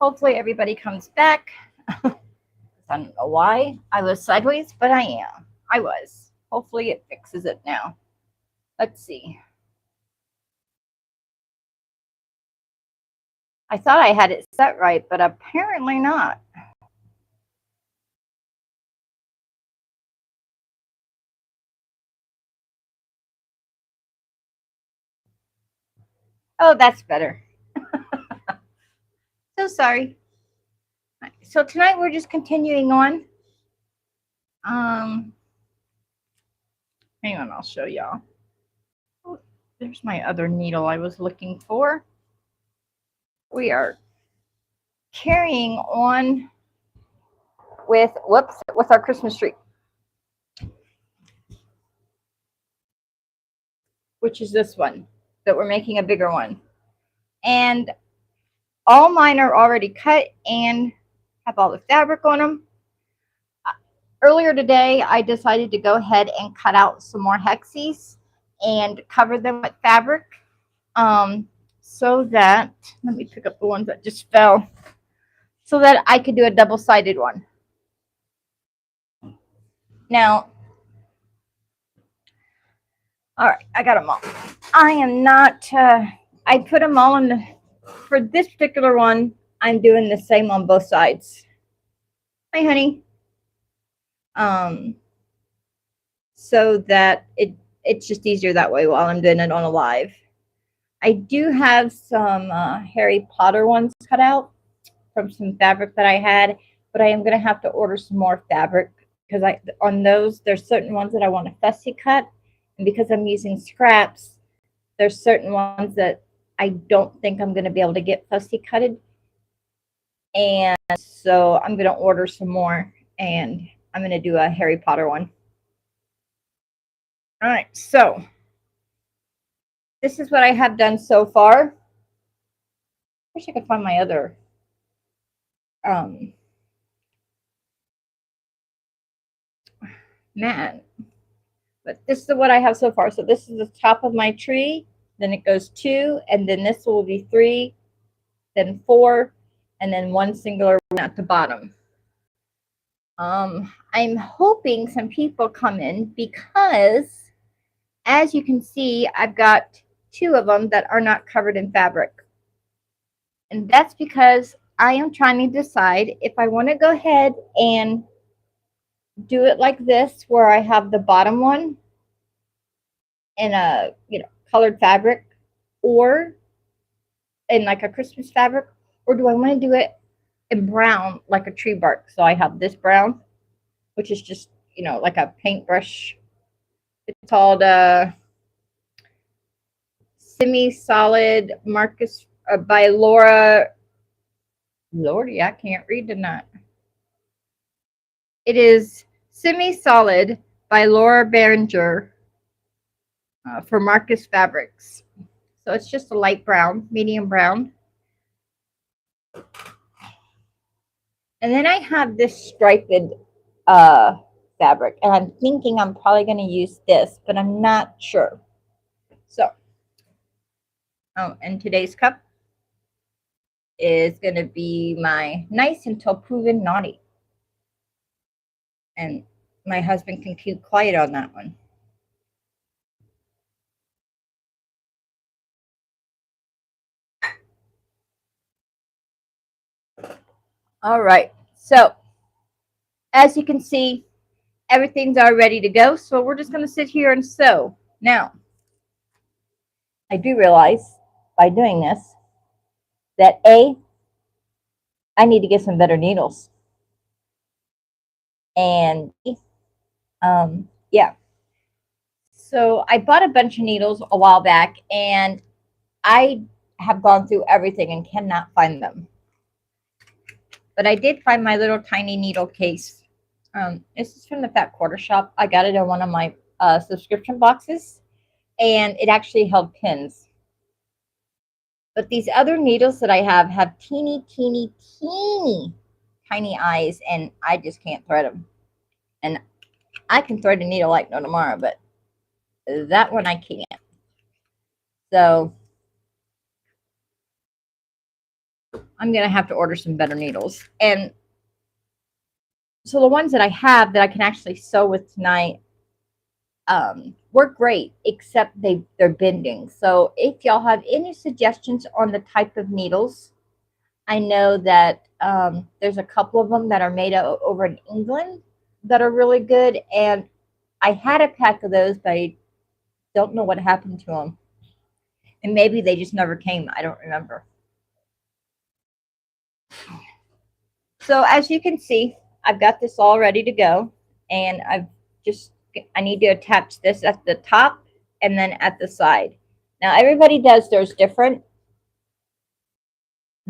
Hopefully everybody comes back. I don't know why I was sideways, but I am. I was. Hopefully it fixes it now. Let's see. I thought I had it set right, but apparently not. Oh, that's better. So sorry. So tonight we're just continuing on. Um, Hang on, I'll show y'all. Oh, there's my other needle I was looking for. We are carrying on with our Christmas tree, which is this one that we're making a bigger one. And all mine are already cut and have all the fabric on them. Earlier today, I decided to go ahead and cut out some more hexies and cover them with fabric, so that, let me pick up the ones that just fell, so that I could do a double-sided one. Now, all right, I got them all. I am not, I put them all in the, for this particular one, I'm doing the same on both sides. Hi, honey. So that it's just easier that way while I'm doing it on a live. I do have some Harry Potter ones cut out from some fabric that I had, but I am going to have to order some more fabric because on those there's certain ones that I want to fussy cut, and because I'm using scraps, there's certain ones that I don't think I'm going to be able to get fussy cutted, and so I'm going to order some more, and I'm going to do a Harry Potter one. All right, so this is what I have done so far. Wish I could find my other man, but this is what I have so far. So this is the top of my tree, then it goes 2, and then this will be 3, then 4, and then one singular one at the bottom. I'm hoping some people come in because, as you can see, I've got 2 of them that are not covered in fabric, and that's because I am trying to decide if I want to go ahead and do it like this, where I have the bottom one in a colored fabric, or in like a Christmas fabric, or do I want to do it in brown like a tree bark? So I have this brown, which is just like a paintbrush. It's called Semi-Solid Marcus by Laura. Lordy, I can't read tonight. It is Semi-Solid by Laura Behringer for Marcus Fabrics. So it's just a light brown, medium brown. And then I have this striped fabric, and I'm thinking I'm probably going to use this, but I'm not sure. So, and today's cup is going to be my nice until proven naughty. And my husband can keep quiet on that one. All right. So, as you can see, everything's all ready to go. So we're just going to sit here and sew. Now, I do realize by doing this that I need to get some better needles. And yeah. So I bought a bunch of needles a while back, and I have gone through everything and cannot find them. But I did find my little tiny needle case. This is from the Fat Quarter Shop. I got it in one of my subscription boxes, and it actually held pins. But these other needles that I have teeny, teeny, teeny, tiny eyes, and I just can't thread them. And I can thread a needle like no tomorrow, but that one I can't. So I'm going to have to order some better needles. And so the ones that I have that I can actually sew with tonight work great, except they're bending. So if y'all have any suggestions on the type of needles, I know that there's a couple of them that are made over in England that are really good. And I had a pack of those, but I don't know what happened to them. And maybe they just never came. I don't remember. So as you can see, I've got this all ready to go. And I need to attach this at the top and then at the side. Now everybody does theirs different.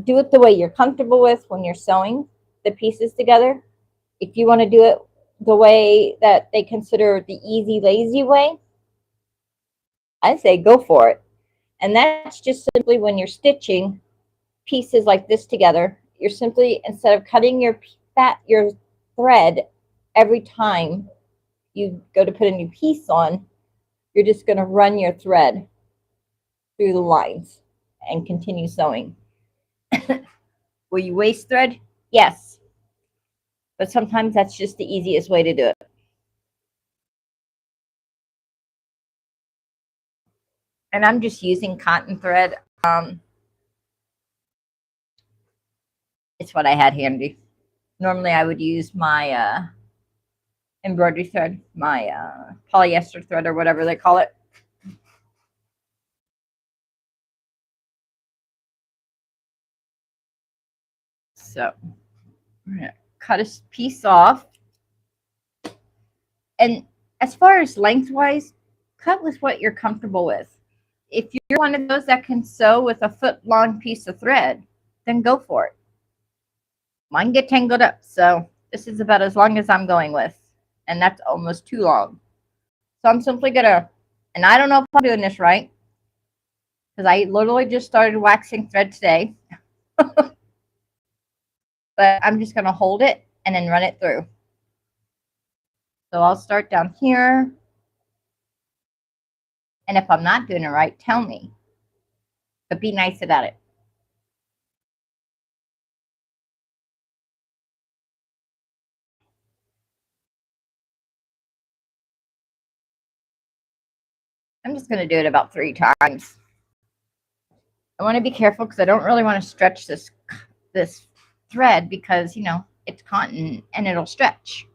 Do it the way you're comfortable with when you're sewing the pieces together. If you want to do it the way that they consider the easy, lazy way, I say go for it. And that's just simply when you're stitching pieces like this together, you're simply, instead of cutting your thread every time you go to put a new piece on, you're just going to run your thread through the lines and continue sewing. Will you waste thread? Yes. But sometimes that's just the easiest way to do it. And I'm just using cotton thread. It's what I had handy. Normally I would use my embroidery thread, my polyester thread or whatever they call it. So we're going to cut a piece off. And as far as lengthwise, cut with what you're comfortable with. If you're one of those that can sew with a foot-long piece of thread, then go for it. Mine get tangled up, so this is about as long as I'm going with. And that's almost too long. So I'm simply going to, and I don't know if I'm doing this right, because I literally just started waxing thread today. But I'm just going to hold it and then run it through. So I'll start down here. And if I'm not doing it right, tell me. But be nice about it. I'm just going to do it about 3 times. I want to be careful because I don't really want to stretch this thread because, you know, it's cotton and it'll stretch.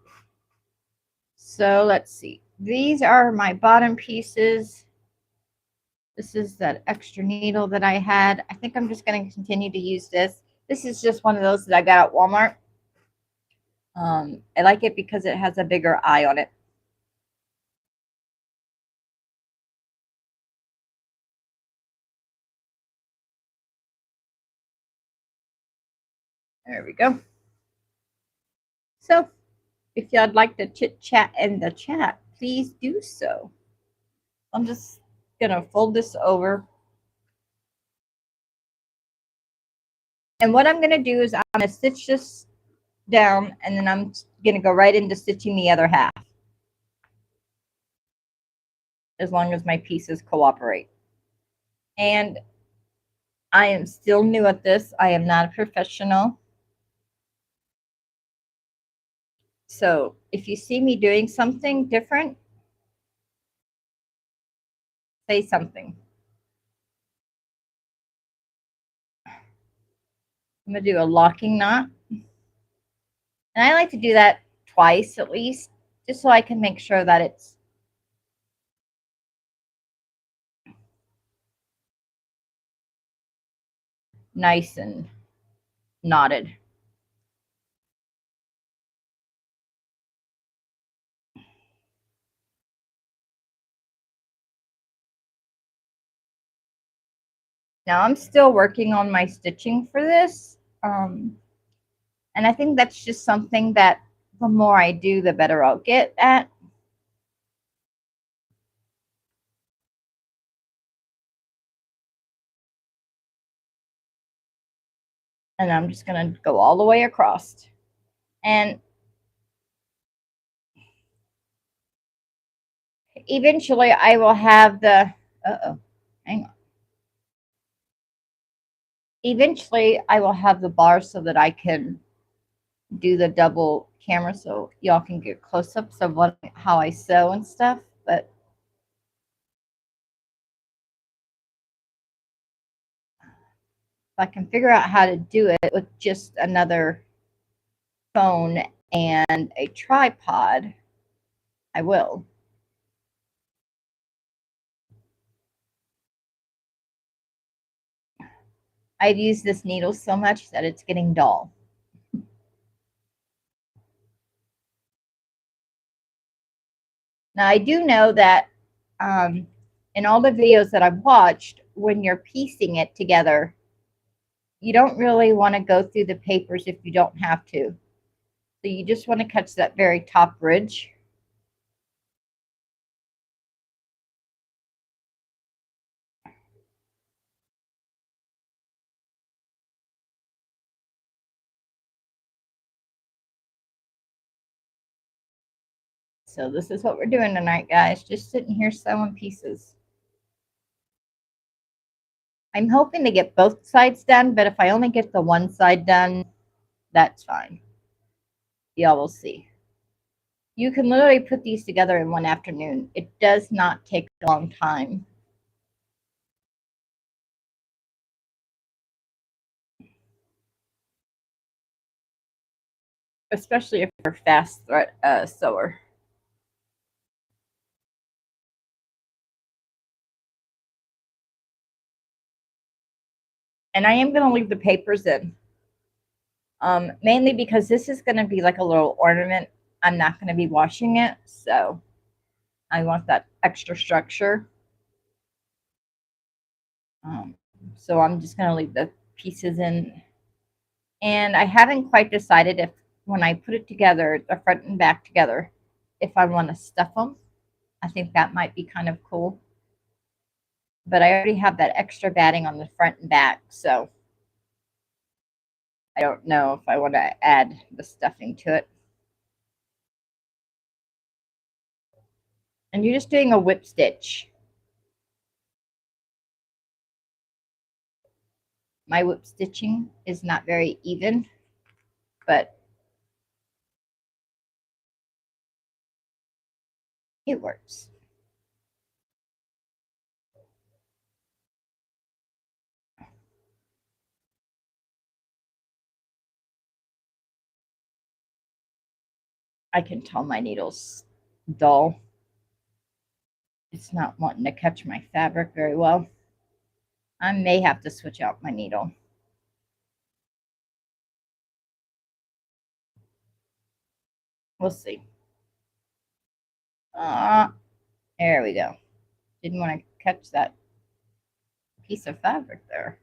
So let's see. These are my bottom pieces. This is that extra needle that I had. I think I'm just going to continue to use this. This is just one of those that I got at Walmart. I like it because it has a bigger eye on it. There we go. So if y'all'd like to chit chat in the chat, please do so. I'm just gonna fold this over. And what I'm gonna do is I'm gonna stitch this down and then I'm gonna go right into stitching the other half. As long as my pieces cooperate. And I am still new at this. I am not a professional. So if you see me doing something different, say something. I'm going to do a locking knot. And I like to do that twice at least, just so I can make sure that it's nice and knotted. Now I'm still working on my stitching for this. And I think that's just something that the more I do, the better I'll get at. And I'm just going to go all the way across. And eventually I will have the, hang on. eventually I will have the bar so that I can do the double camera so y'all can get close-ups of what how I sew and stuff. But if I can figure out how to do it with just another phone and a tripod, I will. I've used this needle so much that it's getting dull. Now, I do know that in all the videos that I've watched, when you're piecing it together, you don't really want to go through the papers if you don't have to. So you just want to catch that very top ridge. So this is what we're doing tonight, guys. Just sitting here sewing pieces. I'm hoping to get both sides done, but if I only get the one side done, that's fine. Y'all will see. You can literally put these together in one afternoon. It does not take a long time. Especially if you're a fast thread sewer. And I am going to leave the papers in. Mainly because this is going to be like a little ornament. I'm not going to be washing it, so I want that extra structure. So I'm just going to leave the pieces in. And I haven't quite decided if when I put it together, the front and back together, if I want to stuff them. I think that might be kind of cool. But I already have that extra batting on the front and back, so I don't know if I want to add the stuffing to it. And you're just doing a whip stitch. My whip stitching is not very even, but it works. I can tell my needle's dull. It's not wanting to catch my fabric very well. I may have to switch out my needle. We'll see. There we go. Didn't want to catch that piece of fabric there.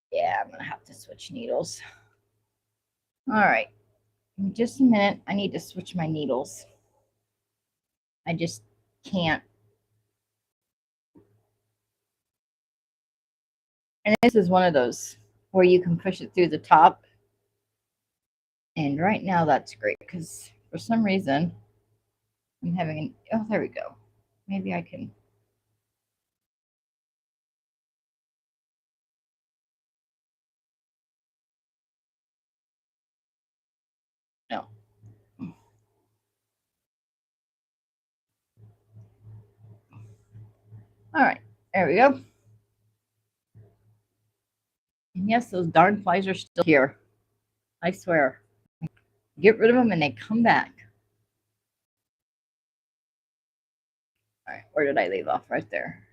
Yeah, I'm going to have to switch needles. All right. In just a minute, I need to switch my needles. I just can't. And this is one of those where you can push it through the top. And right now that's great because for some reason I'm having an, oh, there we go. Maybe I can. No. All right, there we go. And yes, those darn flies are still here. I swear. Get rid of them and they come back. All right, where did I leave off? Right there.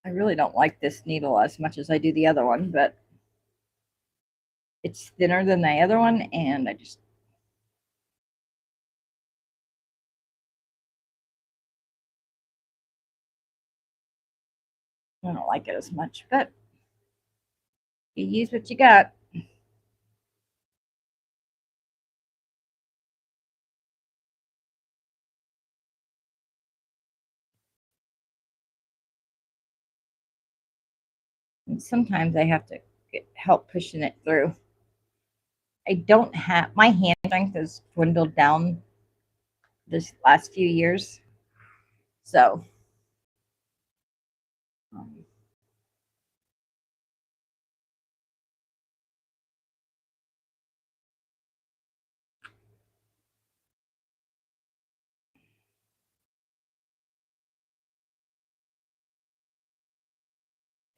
I really don't like this needle as much as I do the other one, but it's thinner than the other one, and I just I don't like it as much, but you use what you got. And sometimes I have to get help pushing it through. I don't have my hand strength has dwindled down this last few years. So um,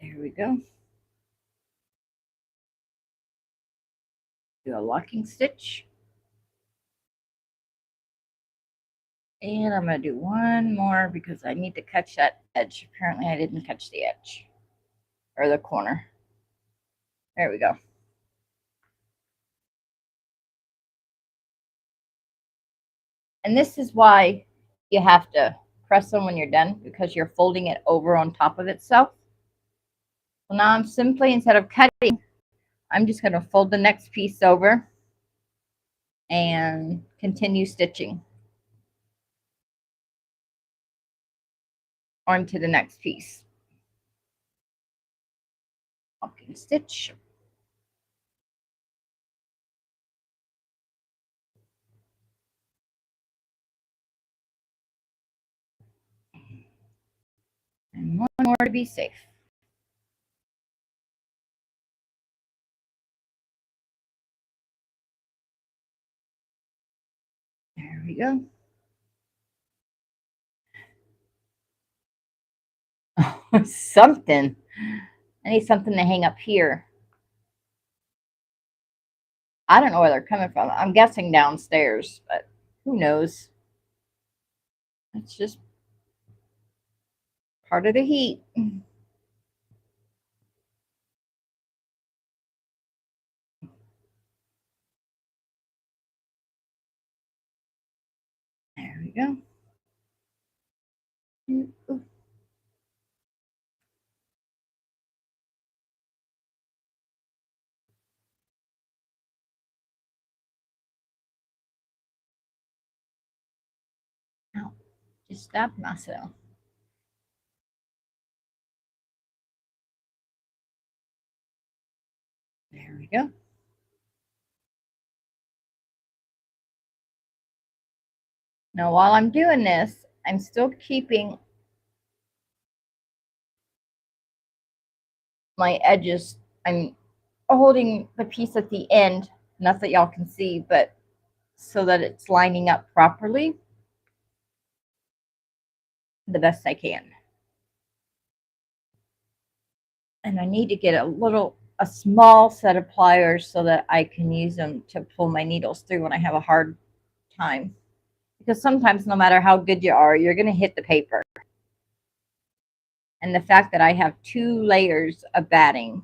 there we go. Do a locking stitch. And I'm going to do one more because I need to catch that edge. Apparently I didn't catch the edge or the corner. There we go. And this is why you have to press them when you're done, because you're folding it over on top of itself. So now I'm simply, instead of cutting, I'm just going to fold the next piece over and continue stitching onto the next piece. Locking stitch. And one more to be safe. There we go. Something. I need something to hang up here. I don't know where they're coming from. I'm guessing downstairs, but who knows? It's just part of the heat. There we go. Ow, just stabbed myself. There we go. Now, while I'm doing this, I'm still keeping my edges. I'm holding the piece at the end, not that y'all can see, but so that it's lining up properly the best I can. And I need to get a small set of pliers so that I can use them to pull my needles through when I have a hard time. Because sometimes, no matter how good you are, you're going to hit the paper. And the fact that I have 2 layers of batting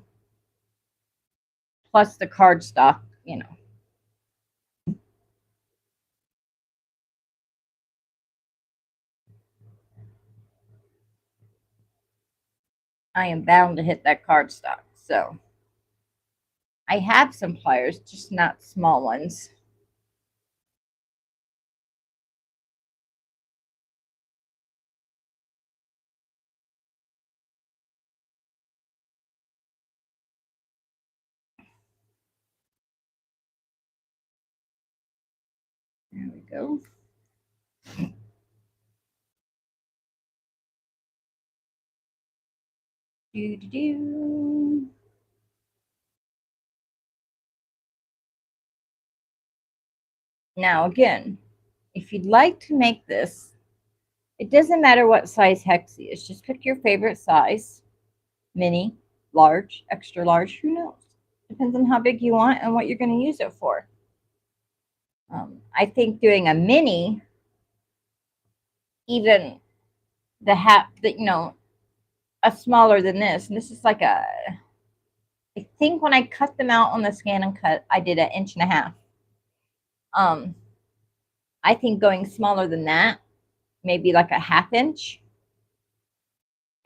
plus the cardstock, I am bound to hit that cardstock. So I have some pliers, just not small ones. There we go. Do do do. Now again, if you'd like to make this, it doesn't matter what size hexie is. Just pick your favorite size. Mini, large, extra large, who knows? Depends on how big you want and what you're going to use it for. I think doing a mini, even the half, a smaller than this, and this is like I think when I cut them out on the Scan and Cut, I did 1.5 inches. I think going smaller than that, maybe like a 1/2 inch,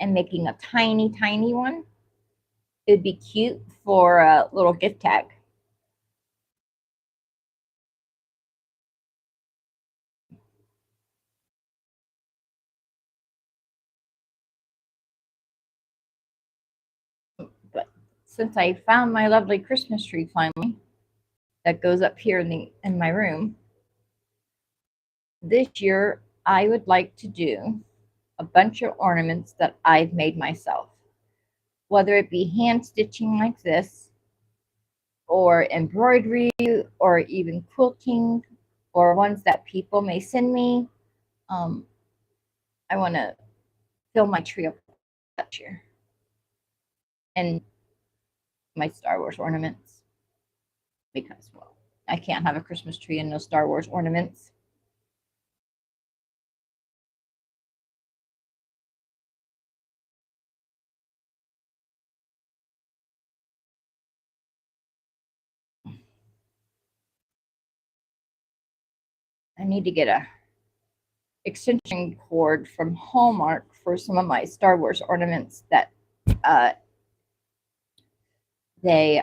and making a tiny, tiny one, it would be cute for a little gift tag. since I found my lovely Christmas tree finally that goes up here in my room, this year I would like to do a bunch of ornaments that I've made myself, whether it be hand stitching like this, or embroidery, or even quilting, or ones that people may send me. I want to fill my tree up that year, and my Star Wars ornaments, because, well, I can't have a Christmas tree and no Star Wars ornaments. I need to get a extension cord from Hallmark for some of my Star Wars ornaments that they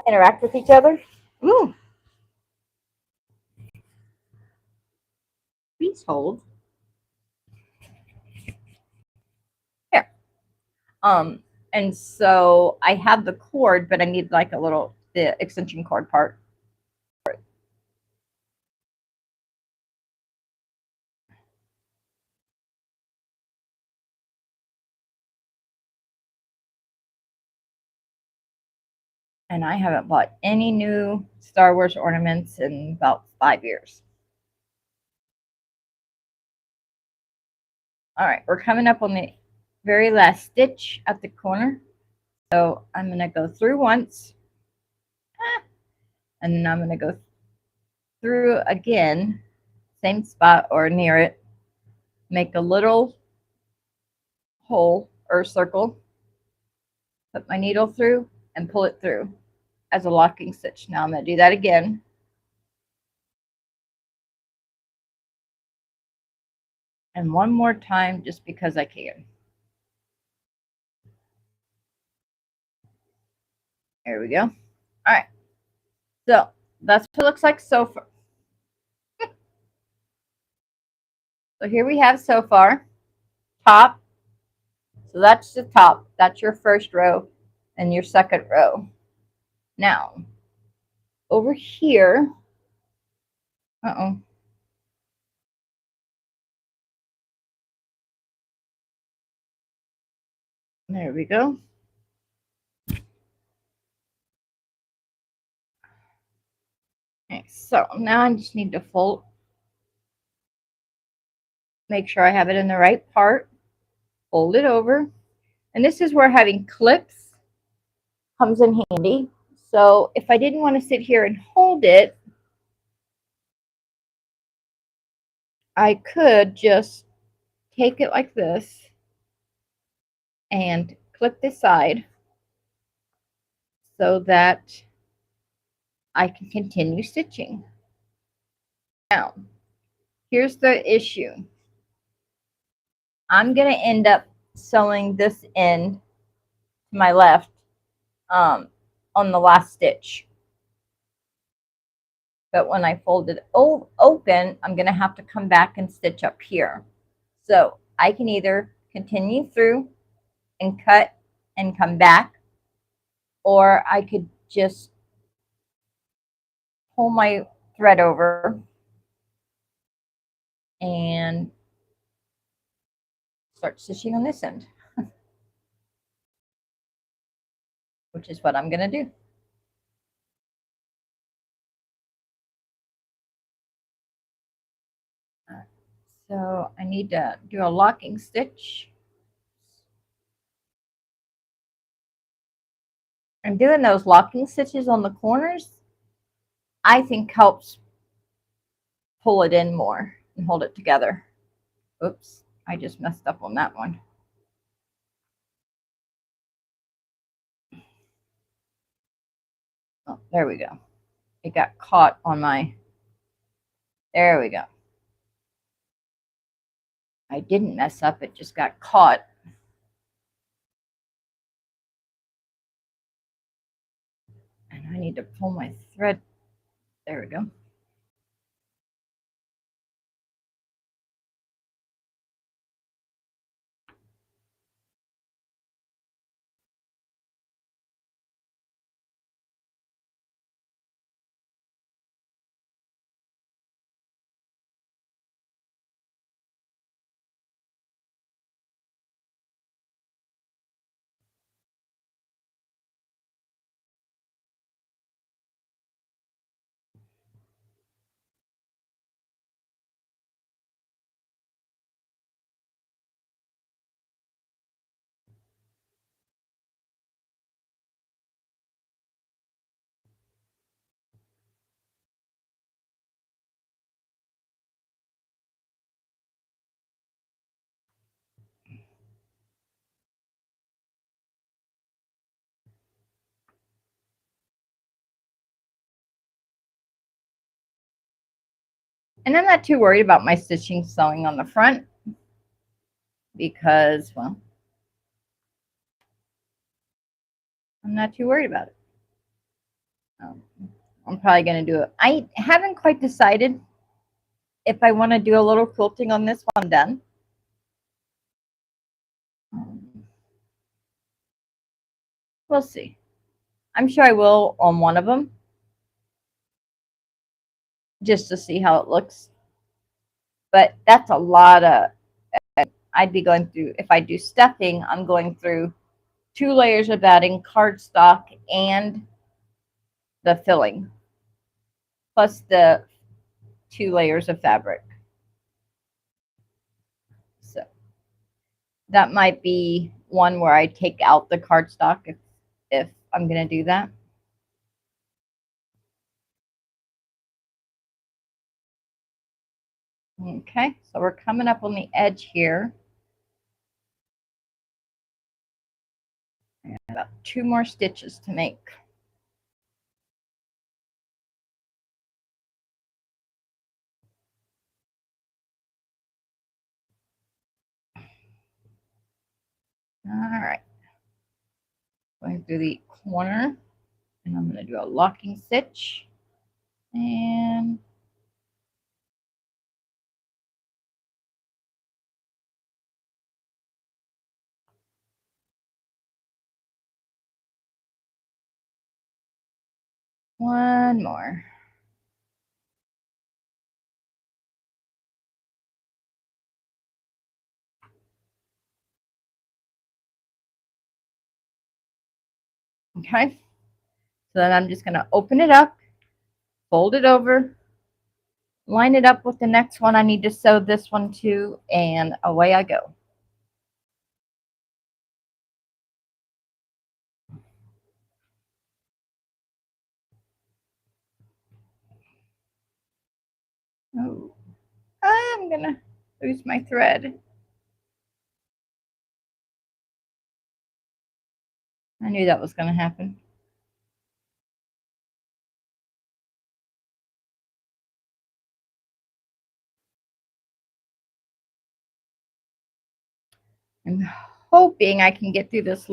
interact with each other. Ooh, please hold. Here. And so I have the cord, but I need like the extension cord part. And I haven't bought any new Star Wars ornaments in about 5 years. All right, we're coming up on the very last stitch at the corner. So I'm going to go through once, and then I'm going to go through again, same spot or near it, make a little hole or circle, put my needle through, and pull it through as a locking stitch. Now I'm going to do that again. And one more time, just because I can. There we go. All right. So that's what it looks like so far. So here we have so far. Top. So that's the top. That's your first row and your second row. Now, over here. Uh-oh. There we go. Okay, so now I just need to fold. Make sure I have it in the right part. Fold it over. And this is where having clips comes in handy. So if I didn't want to sit here and hold it, I could just take it like this and clip this side so that I can continue stitching. Now, here's the issue. I'm going to end up sewing this end to my left on the last stitch. But when I fold it open, I'm going to have to come back and stitch up here. So I can either continue through and cut and come back, or I could just pull my thread over and start stitching on this end, which is what I'm going to do. So I need to do a locking stitch. And doing those locking stitches on the corners, I think helps pull it in more and hold it together. Oops, I just messed up on that one. Oh, there we go. It got caught on my, there we go. I didn't mess up, it just got caught. And I need to pull my thread. There we go. And I'm not too worried about my stitching sewing on the front because, well, I'm not too worried about it. I'm probably going to do it. I haven't quite decided if I want to do a little quilting on this one done. We'll see. I'm sure I will on one of them just to see how it looks. But that's a lot of, I'd be going through, if I do stuffing, I'm going through 2 layers of batting, cardstock, and the filling, plus the 2 layers of fabric. So that might be one where I take out the cardstock if I'm going to do that. Okay, so we're coming up on the edge here. About 2 more stitches to make. All right, going through the corner, and I'm going to do a locking stitch, and one more. Okay, so then I'm just going to open it up, fold it over, line it up with the next one I need to sew this one to, and away I go. Oh, I'm going to lose my thread. I knew that was going to happen. I'm hoping I can get through this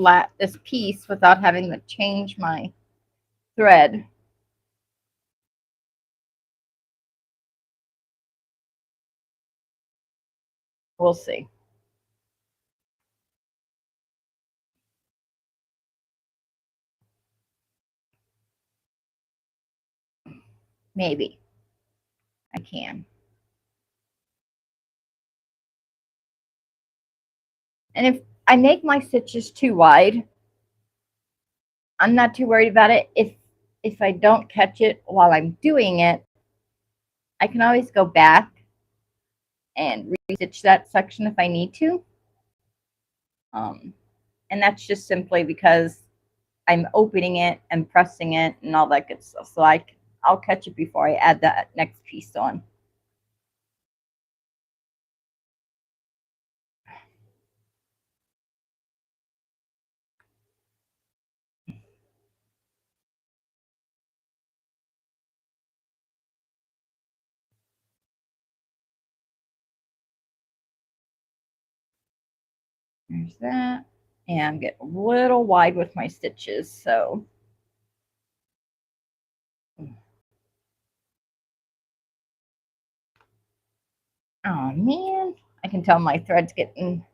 piece without having to change my thread. We'll see. Maybe I can. And if I make my stitches too wide, I'm not too worried about it. If I don't catch it while I'm doing it, I can always go back and restitch that section if I need to. And that's just simply because I'm opening it and pressing it and all that good stuff. So I'll catch it before I add that next piece on. There's that. And I'm getting a little wide with my stitches, so oh man, I can tell my thread's getting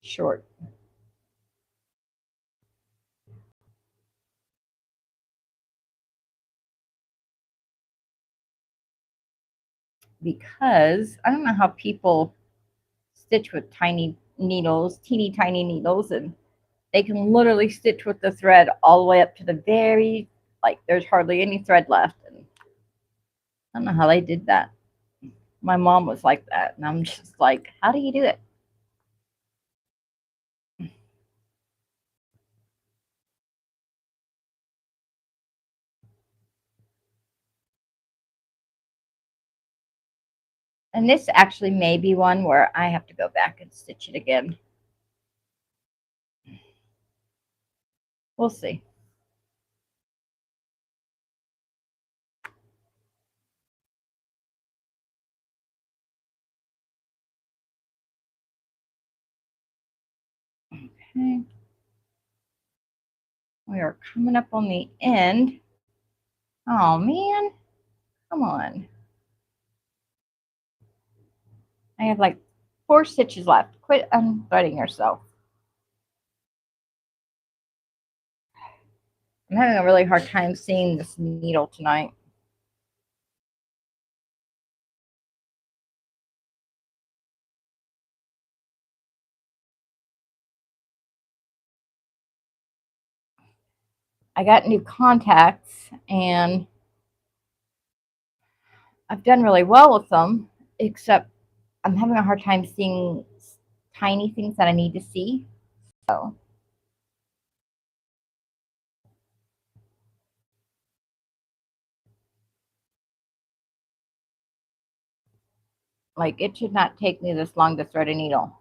short. Because I don't know how people stitch with tiny needles, teeny tiny needles, and they can literally stitch with the thread all the way up to the very, like there's hardly any thread left. And I don't know how they did that. My mom was like that, and I'm just like, how do you do it? And this actually may be one where I have to go back and stitch it again. We'll see. Okay. We are coming up on the end. Oh man, come on. I have like 4 stitches left. Quit unthreading yourself. I'm having a really hard time seeing this needle tonight. I got new contacts and I've done really well with them, except I'm having a hard time seeing tiny things that I need to see. So, like, it should not take me this long to thread a needle.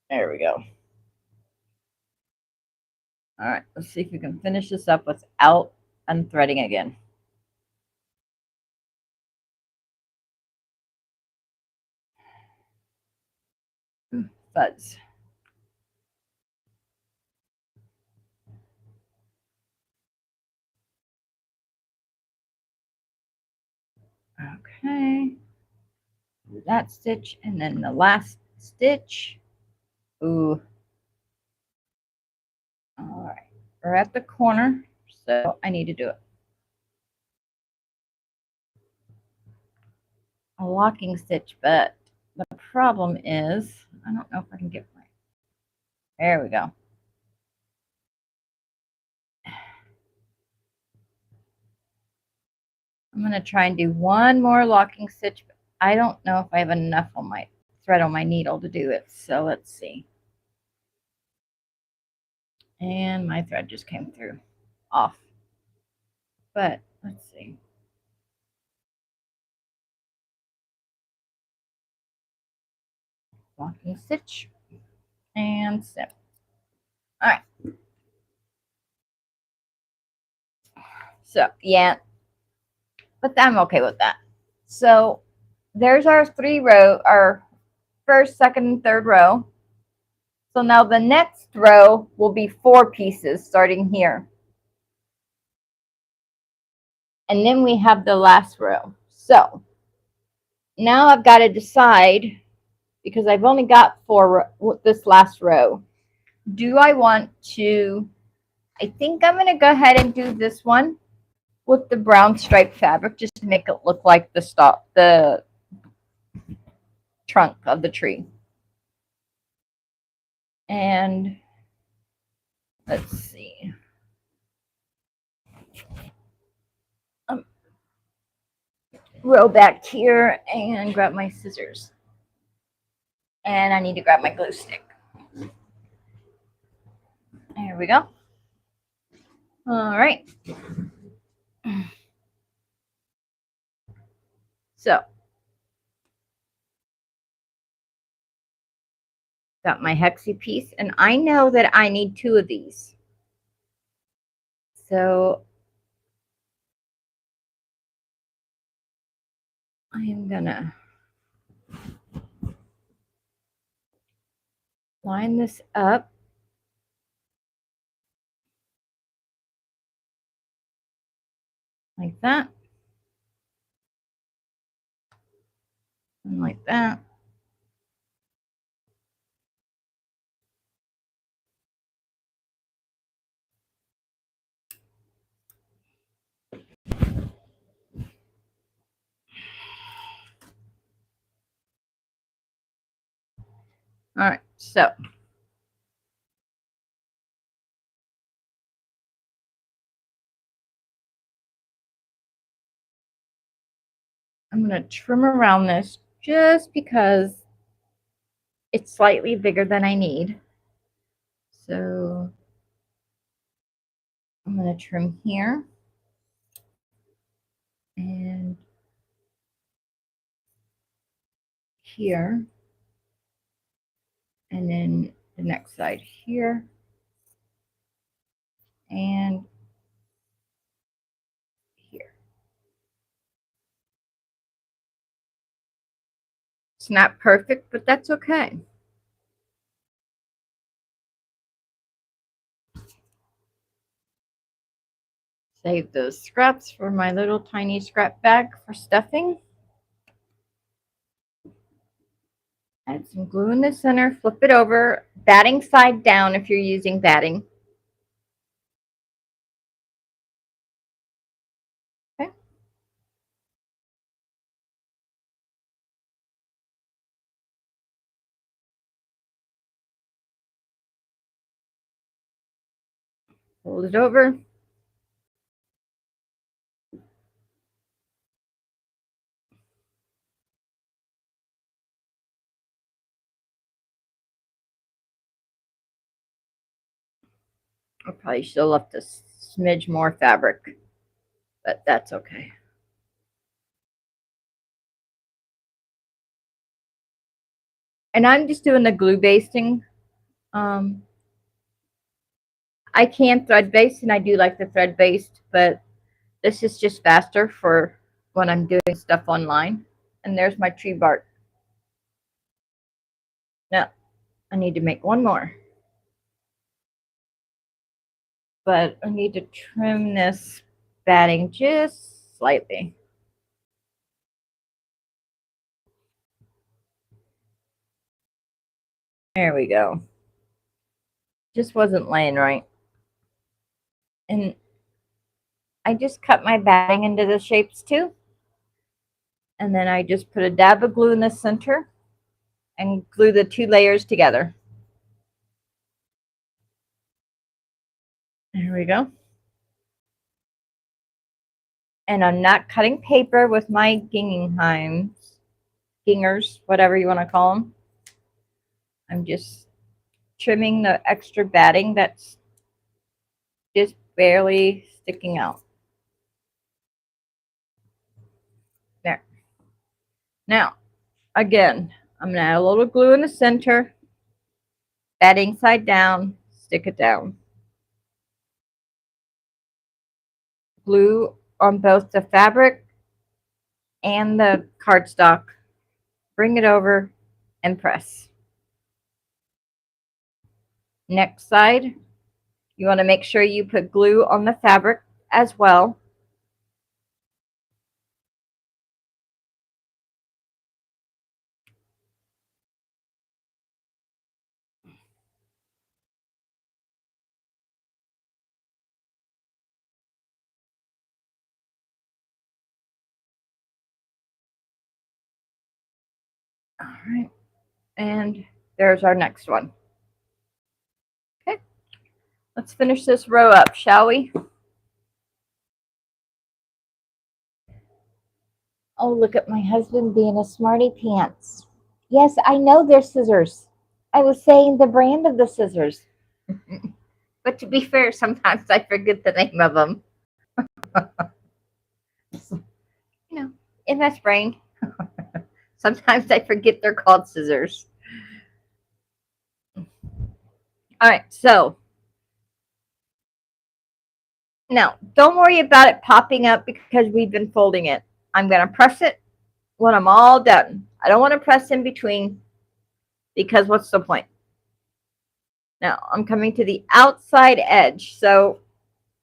There we go. All right, let's see if we can finish this up without unthreading again. Fuzz. Okay. That stitch and then the last stitch. Ooh. All right. We're at the corner, so I need to do it. A locking stitch, but the problem is, I don't know if I can get my, there we go. I'm going to try and do one more locking stitch, but I don't know if I have enough on my thread on my needle to do it. So let's see. And my thread just came through off. But let's see. Locking stitch and snip. All right. So yeah, but I'm okay with that. So there's our 3 row, our first, second, and third row. So now the next row will be 4 pieces starting here. And then we have the last row. So now I've got to decide, because I've only got 4 this last row. Do I want to, I think I'm going to go ahead and do this one with the brown striped fabric just to make it look like the trunk of the tree. And let's see. Row back here and grab my scissors. And I need to grab my glue stick. There we go. All right. So, got my hexie piece, and I know that I need 2 of these. So, I am gonna line this up. Like that. And like that. All right, so I'm going to trim around this just because it's slightly bigger than I need. So I'm going to trim here and here, and then the next side here and here. It's not perfect, but that's okay. Save those scraps for my little tiny scrap bag for stuffing. Add some glue in the center, flip it over, batting side down if you're using batting. Okay. Fold it over. I probably should have left a smidge more fabric, but that's okay. And I'm just doing the glue basting. I can thread baste, and I do like the thread based, but this is just faster for when I'm doing stuff online. And there's my tree bark. Now, I need to make one more. But I need to trim this batting just slightly. There we go. Just wasn't laying right. And I just cut my batting into the shapes too. And then I just put a dab of glue in the center and glue the two layers together. There we go. And I'm not cutting paper with my gingers, whatever you want to call them. I'm just trimming the extra batting that's just barely sticking out. There. Now, again, I'm going to add a little glue in the center, batting side down, stick it down. Glue on both the fabric and the cardstock. Bring it over and press. Next side, you want to make sure you put glue on the fabric as well. All right, and there's our next one. Okay, let's finish this row up, shall we? Oh, look at my husband being a smarty pants. Yes, I know they're scissors. I was saying the brand of the scissors. But to be fair, sometimes I forget the name of them. You know, in my brain, sometimes I forget they're called scissors. All right, so now don't worry about it popping up because we've been folding it. I'm going to press it when I'm all done. I don't want to press in between because what's the point? Now I'm coming to the outside edge. So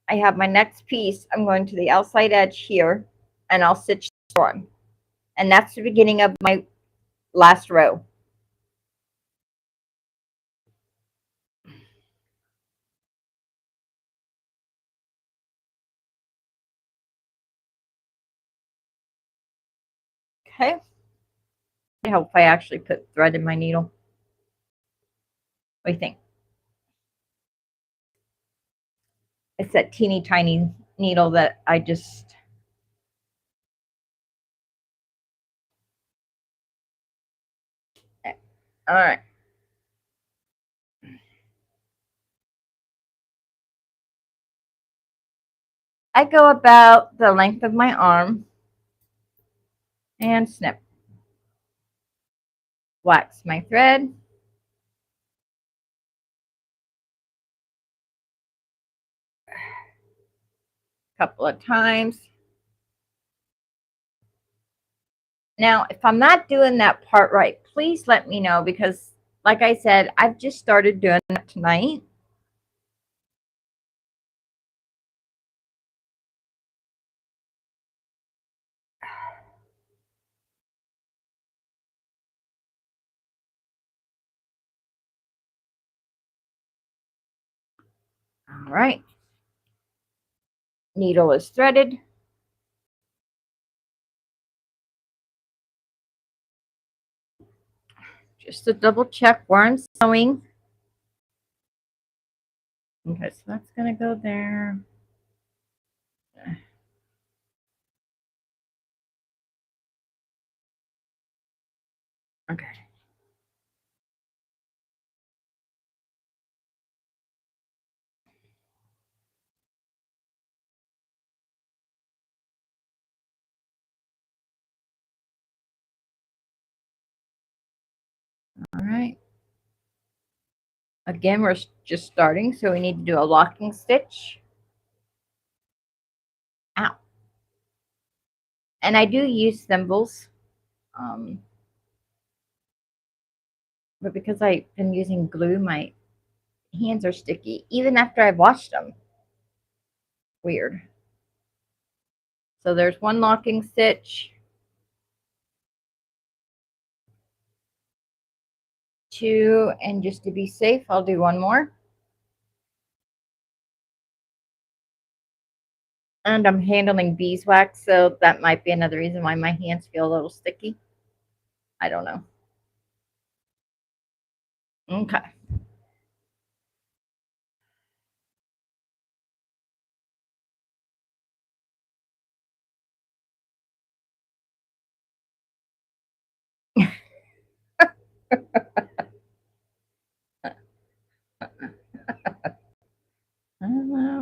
I have my next piece. I'm going to the outside edge here and I'll stitch on. And that's the beginning of my last row. Okay. I hope I actually put thread in my needle. What do you think? It's that teeny tiny needle that I just... All right. I go about the length of my arm and snip. Wax my thread. couple of times. Now, if I'm not doing that part right, please let me know, because like I said, I've just started doing it tonight. All right. Needle is threaded. Just to double check where I'm sewing. Okay, so that's going to go there. Okay. All right. Again, we're just starting, so we need to do a locking stitch. Ow. And I do use thimbles, but because I've been using glue, my hands are sticky, even after I've washed them. Weird. So there's one locking stitch. 2, and just to be safe, I'll do one more. And I'm handling beeswax, so that might be another reason why my hands feel a little sticky. I don't know. Okay.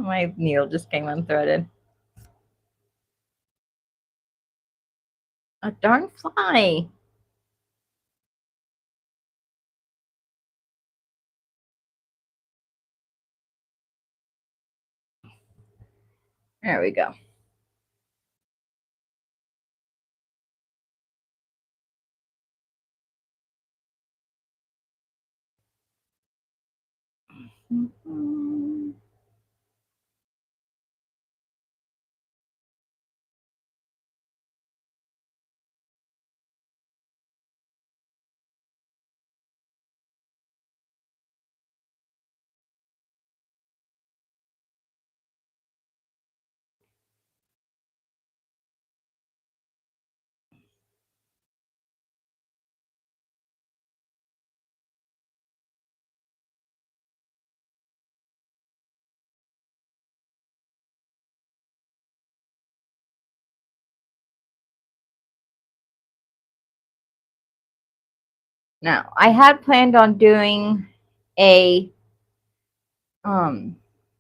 My needle just came unthreaded. A darn fly. There we go. Now, I had planned on doing a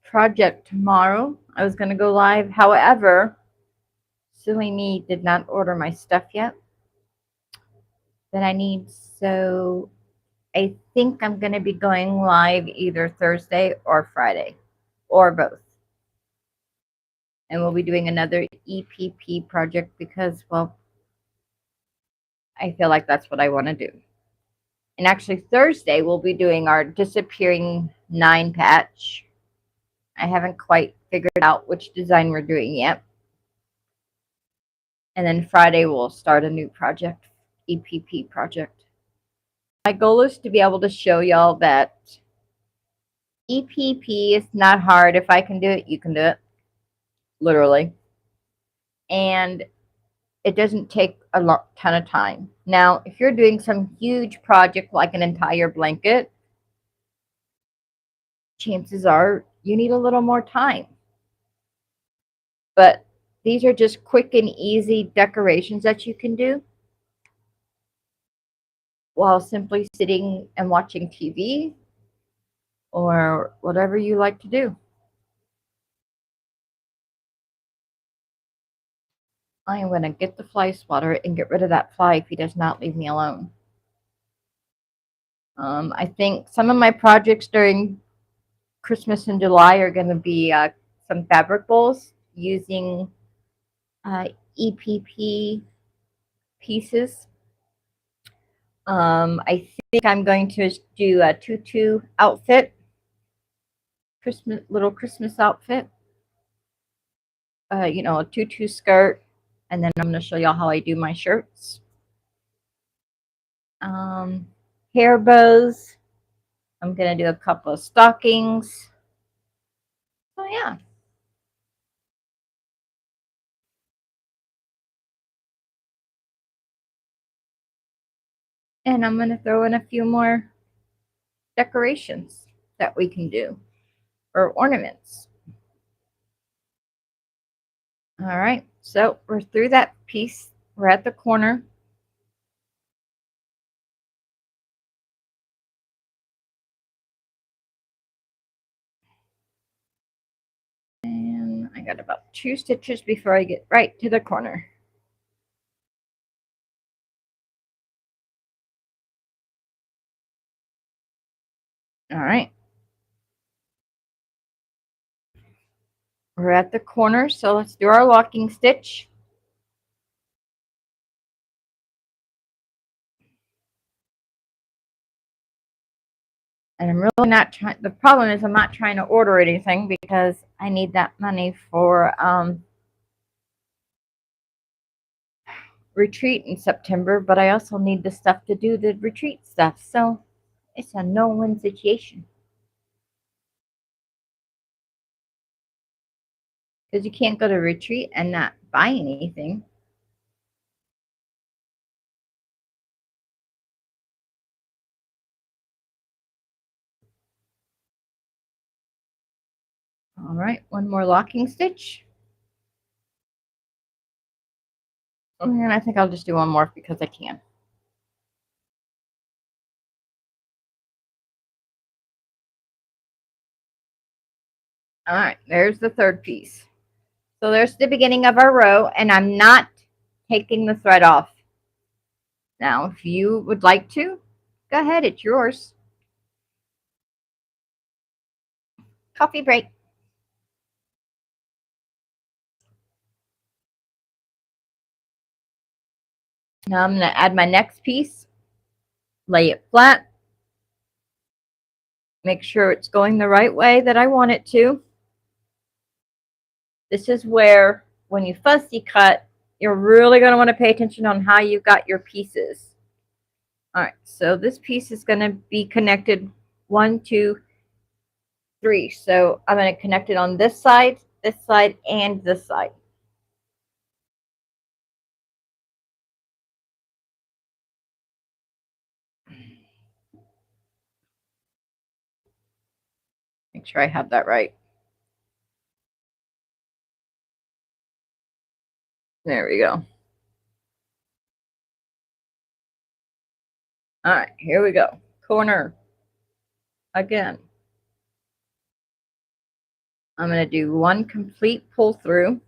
project tomorrow. I was going to go live. However, silly me did not order my stuff yet that I need. So I think I'm going to be going live either Thursday or Friday, or both. And we'll be doing another EPP project because, well, I feel like that's what I want to do. And actually, Thursday, we'll be doing our disappearing 9 patch. I haven't quite figured out which design we're doing yet. And then Friday, we'll start a new project, EPP project. My goal is to be able to show y'all that EPP is not hard. If I can do it, you can do it. Literally. And it doesn't take a ton of time. Now, if you're doing some huge project like an entire blanket, chances are you need a little more time. But these are just quick and easy decorations that you can do while simply sitting and watching TV or whatever you like to do. I am going to get the fly swatter and get rid of that fly if he does not leave me alone. I think some of my projects during Christmas in July are going to be some fabric bowls. using EPP pieces. I think I'm going to do a tutu outfit, little Christmas outfit. You know, a tutu skirt, and then I'm going to show y'all how I do my shirts. Hair bows. I'm going to do a couple of stockings. So yeah. And I'm going to throw in a few more decorations that we can do, or ornaments. All right, so we're through that piece. We're at the corner. And I got about 2 stitches before I get right to the corner. All right. We're at the corner, so let's do our locking stitch. And I'm really not trying, the problem is I'm not trying to order anything because I need that money for retreat in September, but I also need the stuff to do the retreat stuff. So it's a no-win situation. Because you can't go to retreat and not buy anything. All right, one more locking stitch. And I think I'll just do one more because I can. All right, there's the third piece. So there's the beginning of our row, and I'm not taking the thread off. Now, if you would like to, go ahead, it's yours. Coffee break. Now I'm going to add my next piece, lay it flat, make sure it's going the right way that I want it to. This is where, when you fussy cut, you're really going to want to pay attention on how you got your pieces. All right, so this piece is going to be connected 1, 2, 3. So I'm going to connect it on this side, and this side. Make sure I have that right. There we go. All right, here we go. Corner. Again. I'm going to do one complete pull through.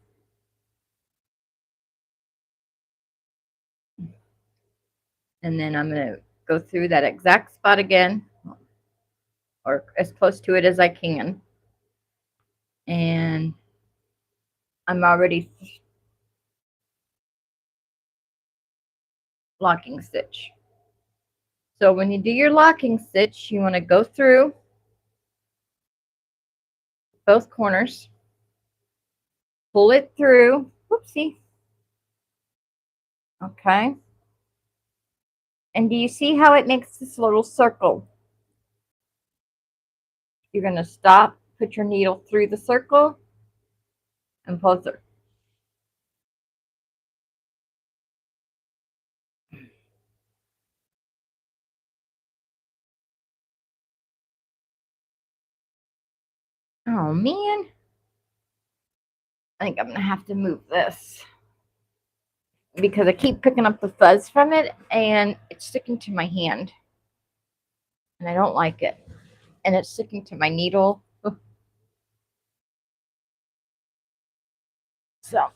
And then I'm going to go through that exact spot again, or as close to it as I can. And I'm already locking stitch. So when you do your locking stitch, you want to go through both corners, pull it through. Whoopsie. Okay. And do you see how it makes this little circle? You're going to stop, put your needle through the circle, and pull through. Oh man, I think I'm gonna have to move this because I keep picking up the fuzz from it and it's sticking to my hand and I don't like it, and it's sticking to my needle. So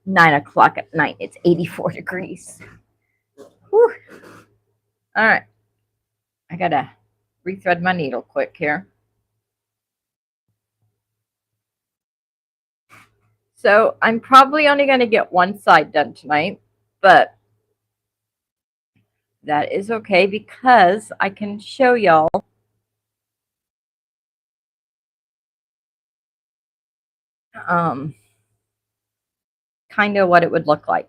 9 o'clock at night, it's 84 degrees. Whew. All right, I gotta rethread my needle quick here. So I'm probably only going to get one side done tonight, but that is okay because I can show y'all kind of what it would look like.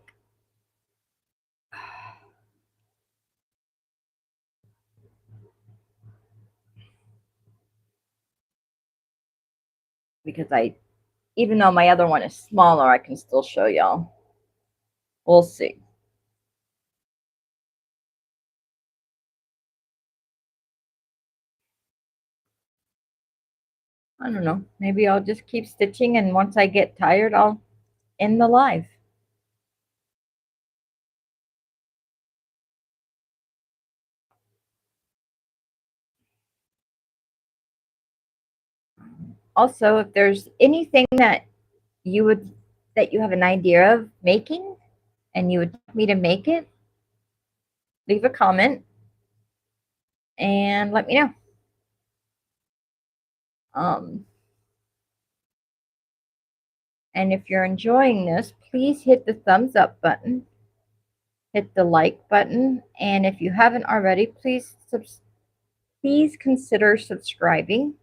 Because even though my other one is smaller, I can still show y'all. We'll see. I don't know. Maybe I'll just keep stitching, and once I get tired, I'll end the live. Also, if there's anything that you have an idea of making and you would like me to make it, leave a comment and let me know. And if you're enjoying this, please hit the thumbs up button, hit the like button, and if you haven't already, please consider subscribing.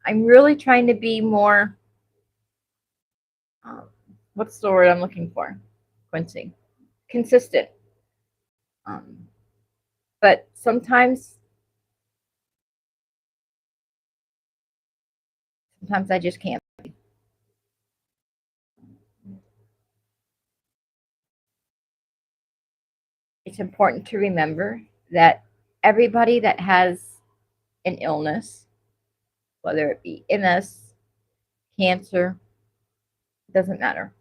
I'm really trying to be more, what's the word I'm looking for, Quincy? Consistent. But sometimes I just can't. It's important to remember that everybody that has an illness, whether it be MS, cancer, doesn't matter.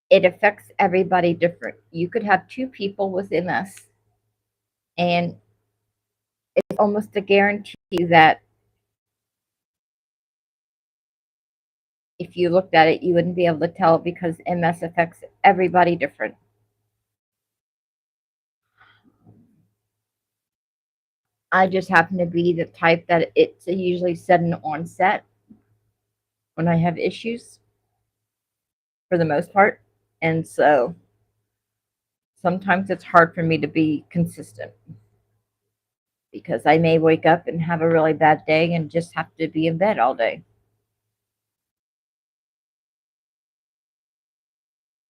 It affects everybody different. You could have two people with MS, and it's almost a guarantee that if you looked at it, you wouldn't be able to tell because MS affects everybody different. I just happen to be the type that it's usually sudden onset when I have issues for the most part. And so sometimes it's hard for me to be consistent because I may wake up and have a really bad day and just have to be in bed all day.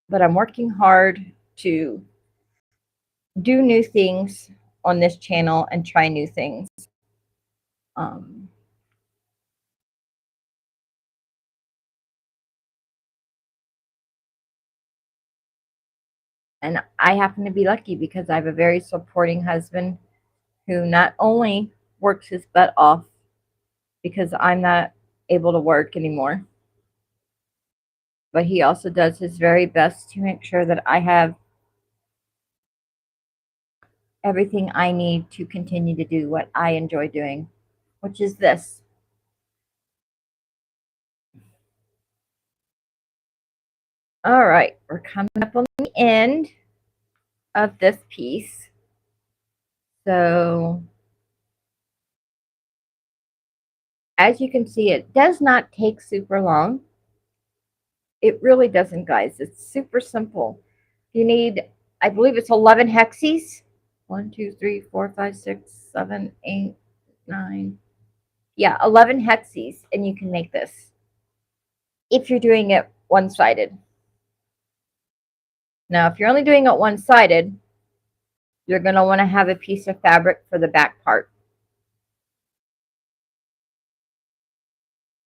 But I'm working hard to do new things on this channel and try new things. And I happen to be lucky because I have a very supporting husband who not only works his butt off because I'm not able to work anymore, but he also does his very best to make sure that I have everything I need to continue to do what I enjoy doing, which is this. All right, we're coming up on the end of this piece. So as you can see, it does not take super long. It really doesn't, guys. It's super simple. You need, I believe it's 11 hexes. 1, 2, 3, 4, 5, 6, 7, 8, 9. Yeah, 11 hexes, and you can make this if you're doing it one-sided. Now, if you're only doing it one-sided, you're going to want to have a piece of fabric for the back part.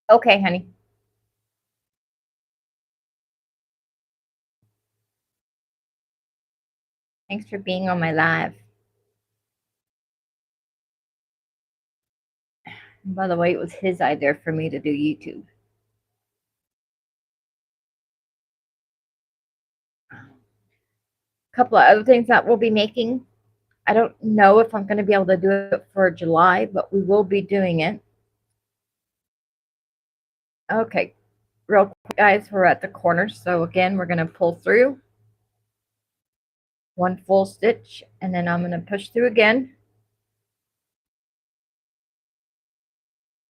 Okay, honey. Thanks for being on my live. And by the way, it was his idea for me to do YouTube. A couple of other things that we'll be making. I don't know if I'm going to be able to do it for July, but we will be doing it. Okay, real quick, guys, we're at the corner. So again, we're going to pull through. one full stitch, and then I'm going to push through again.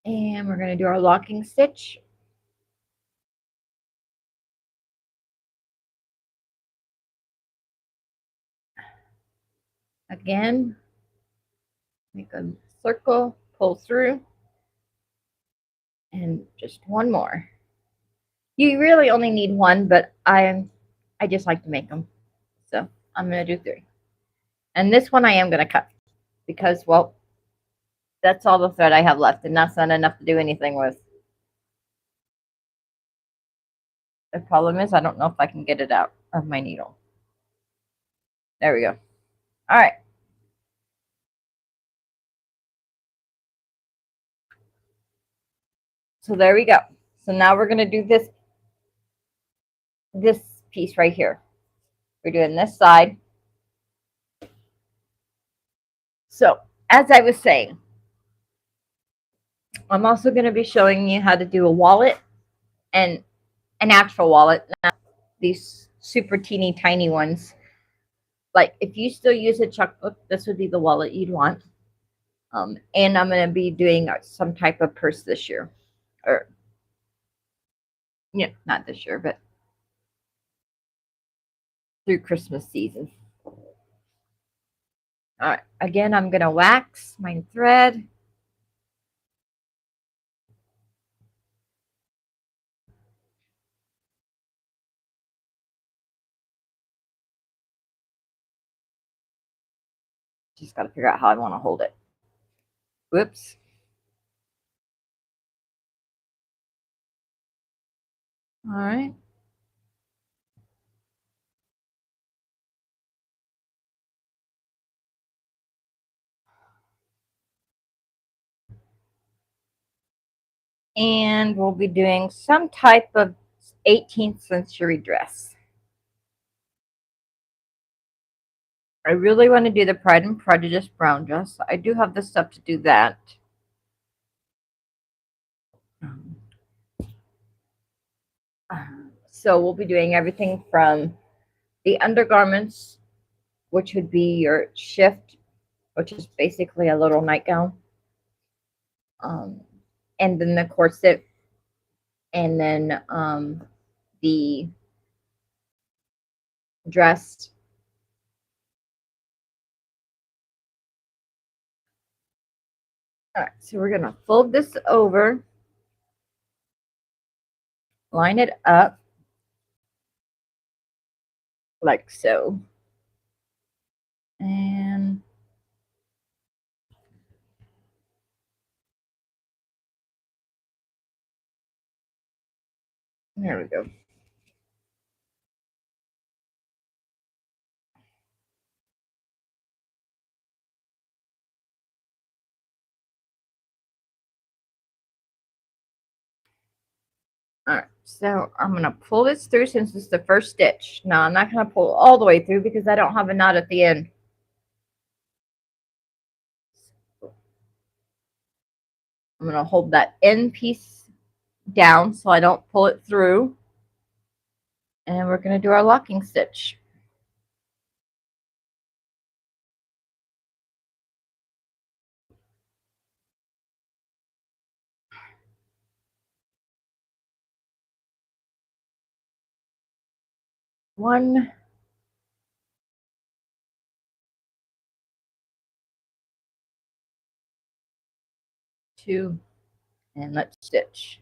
And we're going to do our locking stitch. Again, make a circle, pull through, and just one more. You really only need one, but I just like to make them. So I'm going to do 3. And this one I am going to cut because, well, that's all the thread I have left, and that's not enough to do anything with. The problem is I don't know if I can get it out of my needle. There we go. All right. So there we go. So now we're going to do this piece right here. We're doing this side. So as I was saying, I'm also going to be showing you how to do a wallet and an actual wallet, not these super teeny tiny ones. Like if you still use a checkbook, this would be the wallet you'd want. And I'm going to be doing some type of purse this year. Or, not this year, but through Christmas season. All right. Again, I'm going to wax my thread. Just got to figure out how I want to hold it. Whoops. All right. And we'll be doing some type of 18th century dress. I really want to do the Pride and Prejudice brown dress. I do have the stuff to do that. So we'll be doing everything from the undergarments, which would be your shift, which is basically a little nightgown, and then the corset, and then the dress. All right, so we're going to fold this over, line it up like so. And there we go. All right, so I'm going to pull this through since it's the first stitch. Now, I'm not going to pull all the way through because I don't have a knot at the end. I'm going to hold that end piece down so I don't pull it through. And we're going to do our locking stitch. One, two, and let's stitch.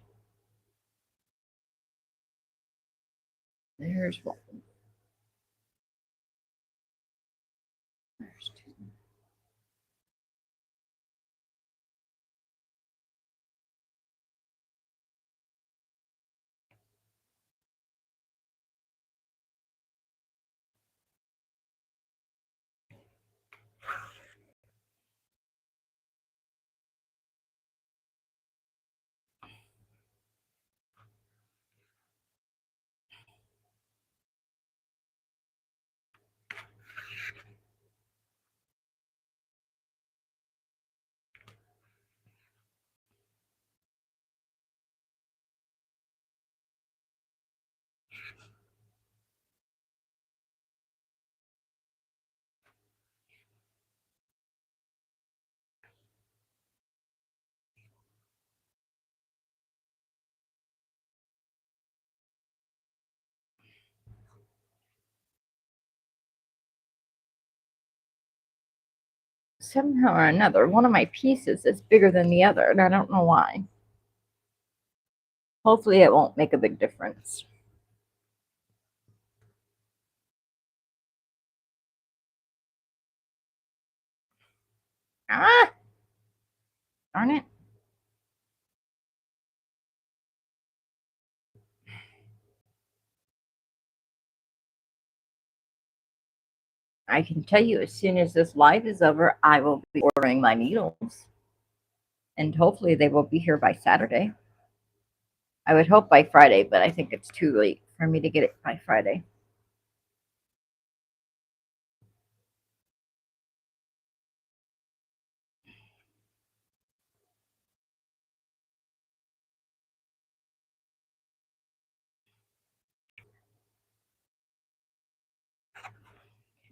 There's one. There's two. somehow or another, one of my pieces is bigger than the other, and I don't know why. Hopefully it won't make a big difference. Ah! Darn it. I can tell you as soon as this live is over, I will be ordering my needles. And hopefully they will be here by Saturday. I would hope by Friday, but I think it's too late for me to get it by Friday.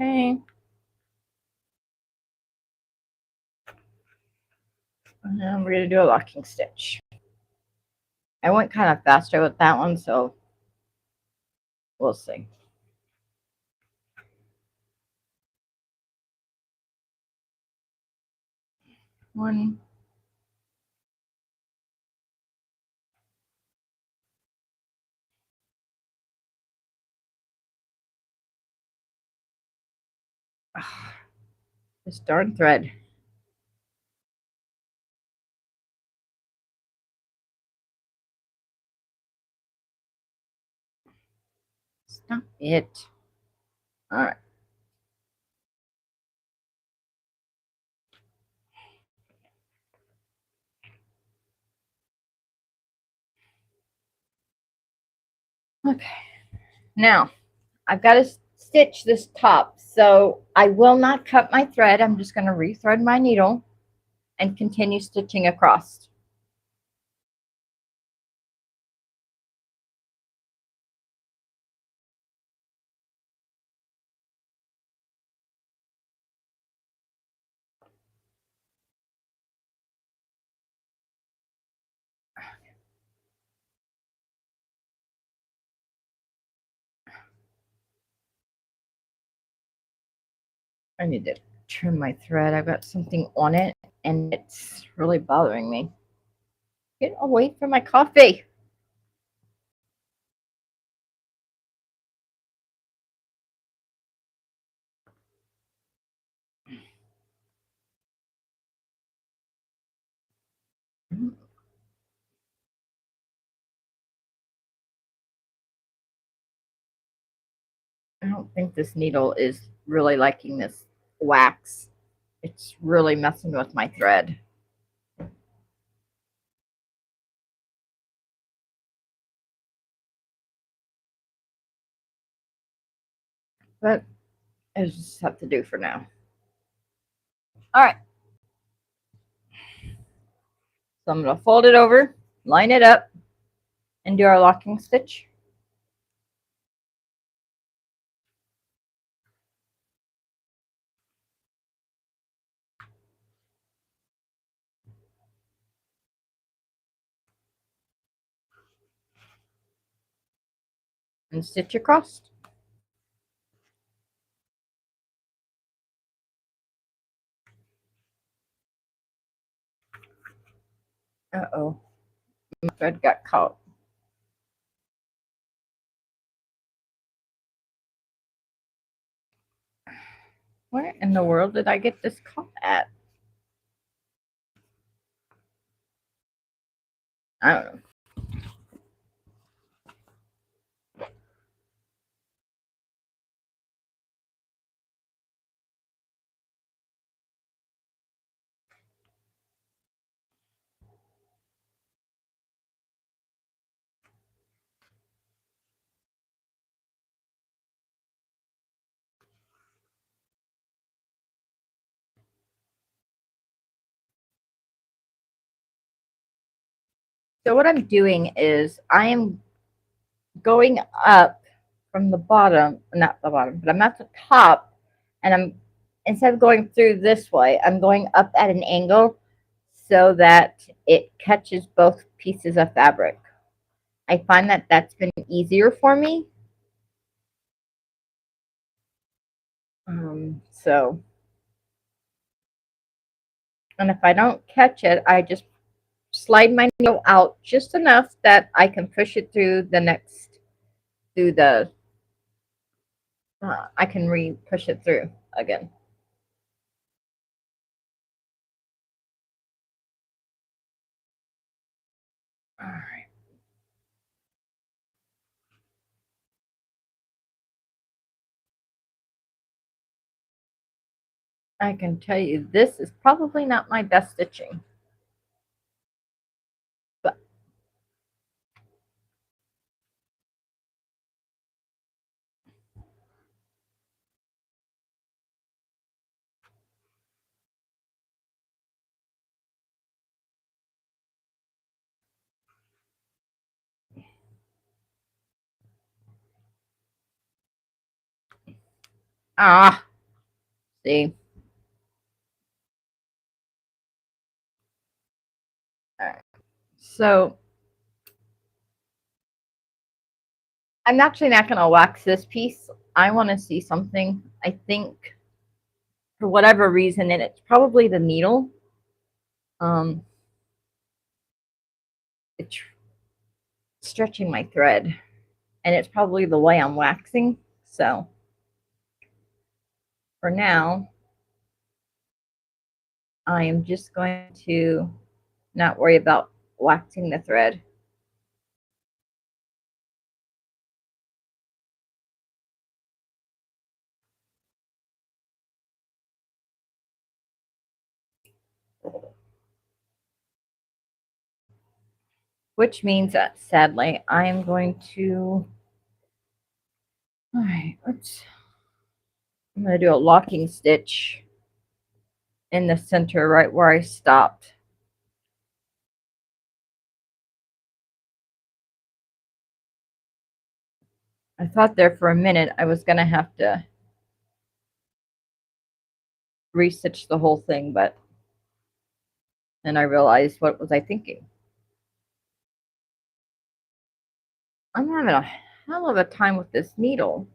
Okay. And we're going to do a locking stitch. I went kind of faster with that one, so we'll see. One. This darn thread. Stop it. All right. Okay. Now, I've got to stitch this top, so I will not cut my thread. I'm just going to rethread my needle and continue stitching across. I need to trim my thread. I've got something on it and it's really bothering me. Get away from my coffee. I don't think this needle is really liking this wax. It's really messing with my thread. But I just have to do for now. All right. So I'm going to fold it over, line it up, and do our locking stitch. And stitch across. Uh-oh. My thread got caught. Where in the world did I get this caught at? I don't know. So what I'm doing is I am going up from the bottom, not the bottom, but I'm at the top, and I'm, instead of going through this way, I'm going up at an angle so that it catches both pieces of fabric. I find that that's been easier for me. So And if I don't catch it, I just slide my needle out just enough that I can push it through the next, through the, I can push it through again. All right. I can tell you this is probably not my best stitching. But see. All right. So I'm actually not going to wax this piece. I want to see something. I think for whatever reason, and it's probably the needle. Um, it's stretching my thread, and it's probably the way I'm waxing. So for now, I am just going to not worry about waxing the thread. Which means that sadly, I am going to, all right, I'm going to do a locking stitch in the center right where I stopped. I thought there for a minute I was going to have to restitch the whole thing, but then I realized, what was I thinking? I'm having a hell of a time with this needle.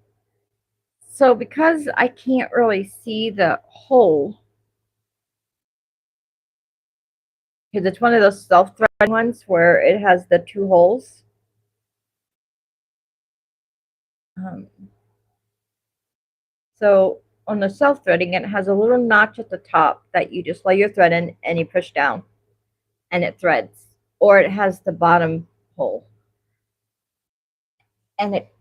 So because I can't really see the hole, because it's one of those self-threading ones where it has the two holes. So on the self-threading, it has a little notch at the top that you just lay your thread in and you push down and it threads. Or it has the bottom hole. And it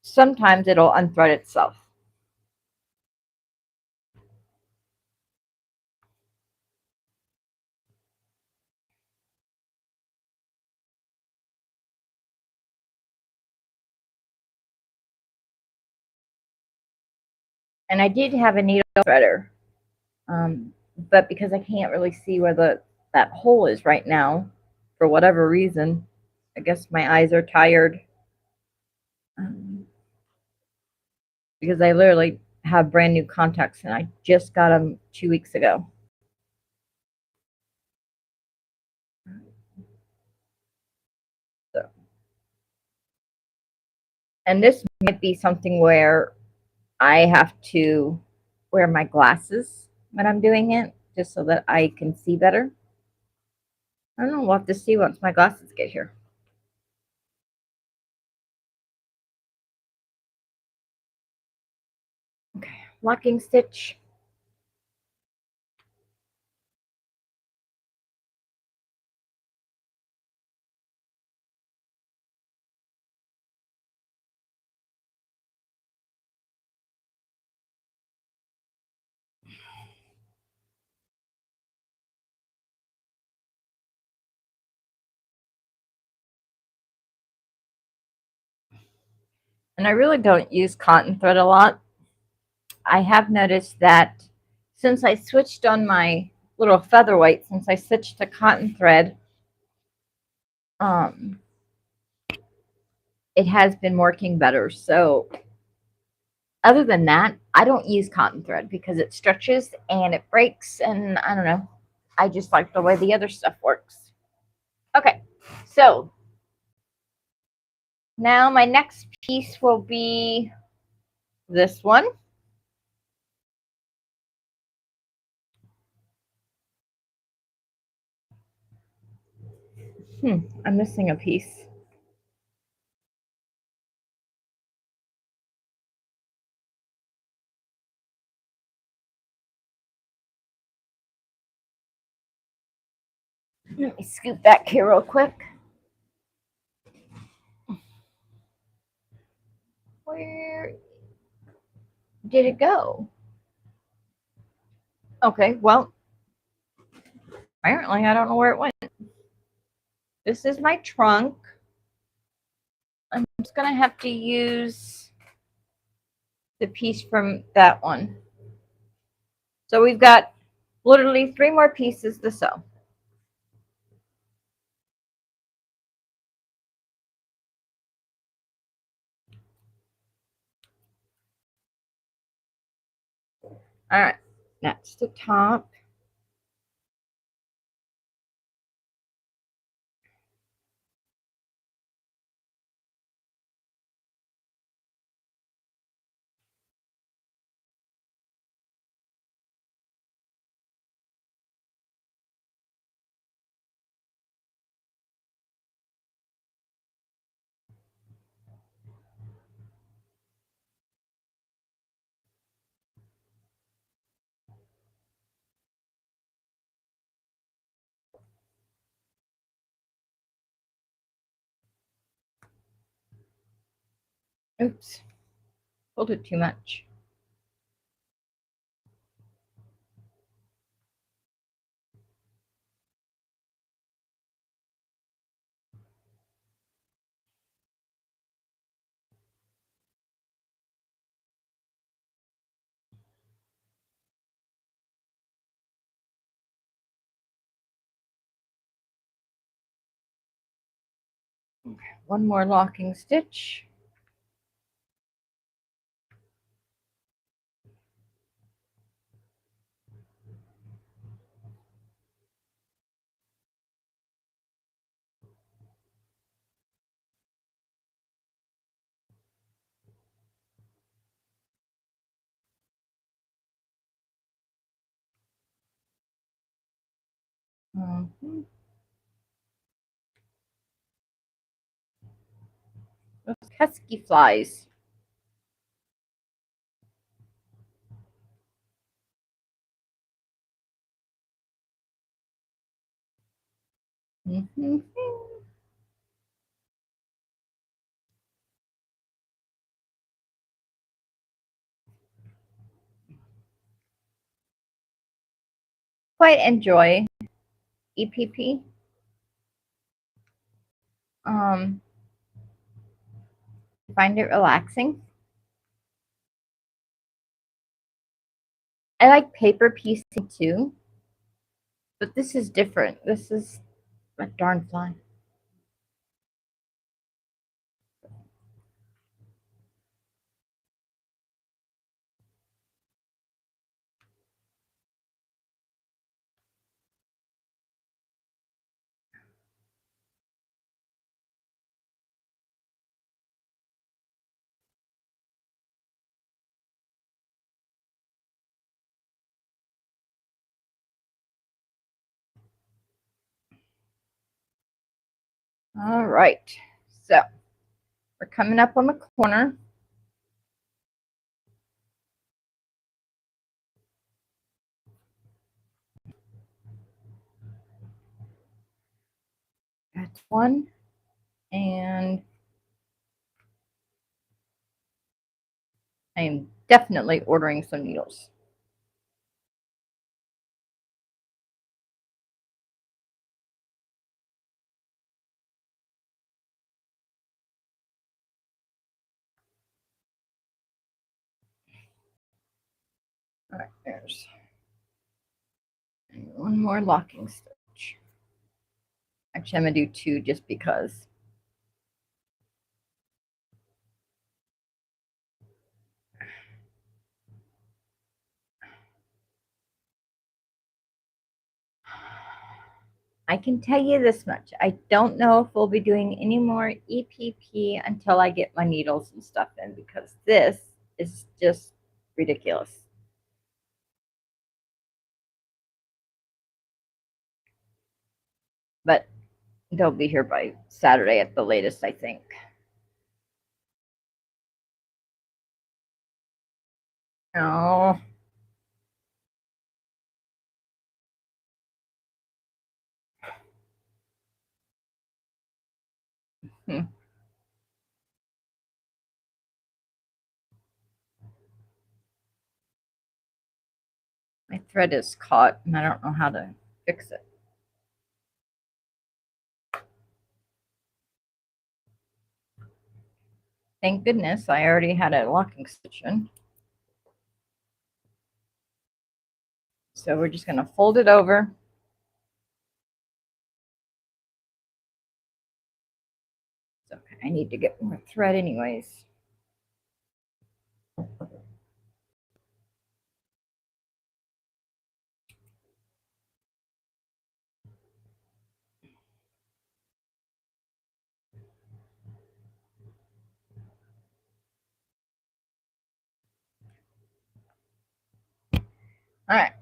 sometimes it'll unthread itself. And I did have a needle threader, but because I can't really see where that hole is right now, for whatever reason, I guess my eyes are tired, because I literally have brand new contacts and I just got them 2 weeks ago. So, and this might be something where I have to wear my glasses when I'm doing it, just so that I can see better. I don't know. We'll have to see once my glasses get here. Okay, locking stitch. And I really don't use cotton thread a lot. I have noticed that since I switched on my little featherweight, since I switched to cotton thread, it has been working better. So other than that, I don't use cotton thread because it stretches and it breaks, and I don't know. I just like the way the other stuff works. Okay, so now my next piece will be this one. I'm missing a piece. Let me scoot back here real quick. Where did it go? Okay, well, apparently I don't know where it went. This is my trunk. I'm just gonna have to use the piece from that one. So we've got literally 3 more pieces to sew. All right, that's the top. Oops, pulled it too much. Okay, one more locking stitch. Mm-hmm. Those pesky flies. Mm-hmm. Quite enjoy EPP. Um, find it relaxing. I like paper piecing too, but this is different. This is a darn fly. All right, so we're coming up on the corner. That's one, and I am definitely ordering some needles. All right, there's one more locking stitch. Actually, I'm gonna do 2 just because. I can tell you this much. I don't know if we'll be doing any more EPP until I get my needles and stuff in, because this is just ridiculous. But They'll be here by Saturday at the latest, I think. Oh. Hmm. My thread is caught and I don't know how to fix it. Thank goodness I already had a locking stitch in. So we're just going to fold it over. Okay, I need to get more thread anyways. All right.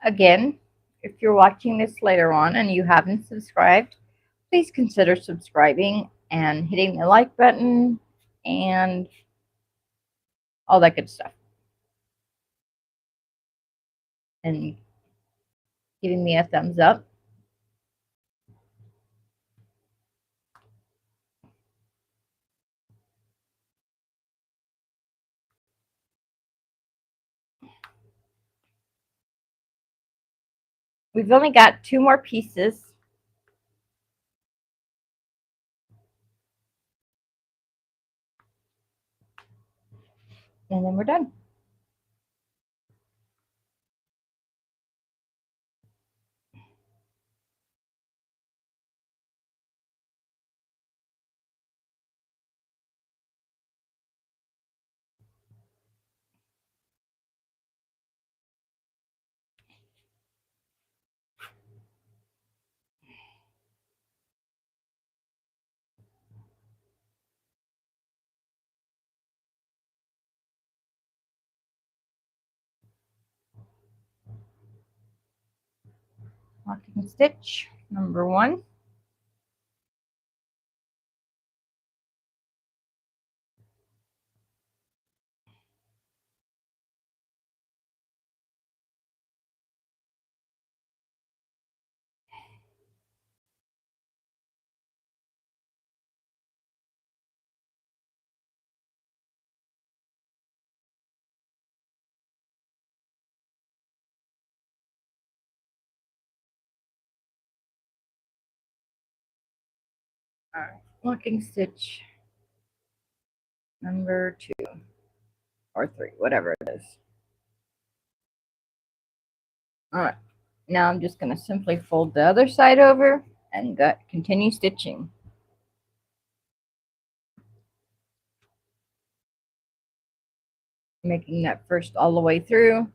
Again, if you're watching this later on and you haven't subscribed, please consider subscribing and hitting the like button and all that good stuff. And giving me a thumbs up. We've only got 2 more pieces. And then we're done. Locking stitch number 1. All right, locking stitch number 2 or 3, whatever it is. All right, now I'm just going to simply fold the other side over and continue stitching. Making that first all the way through,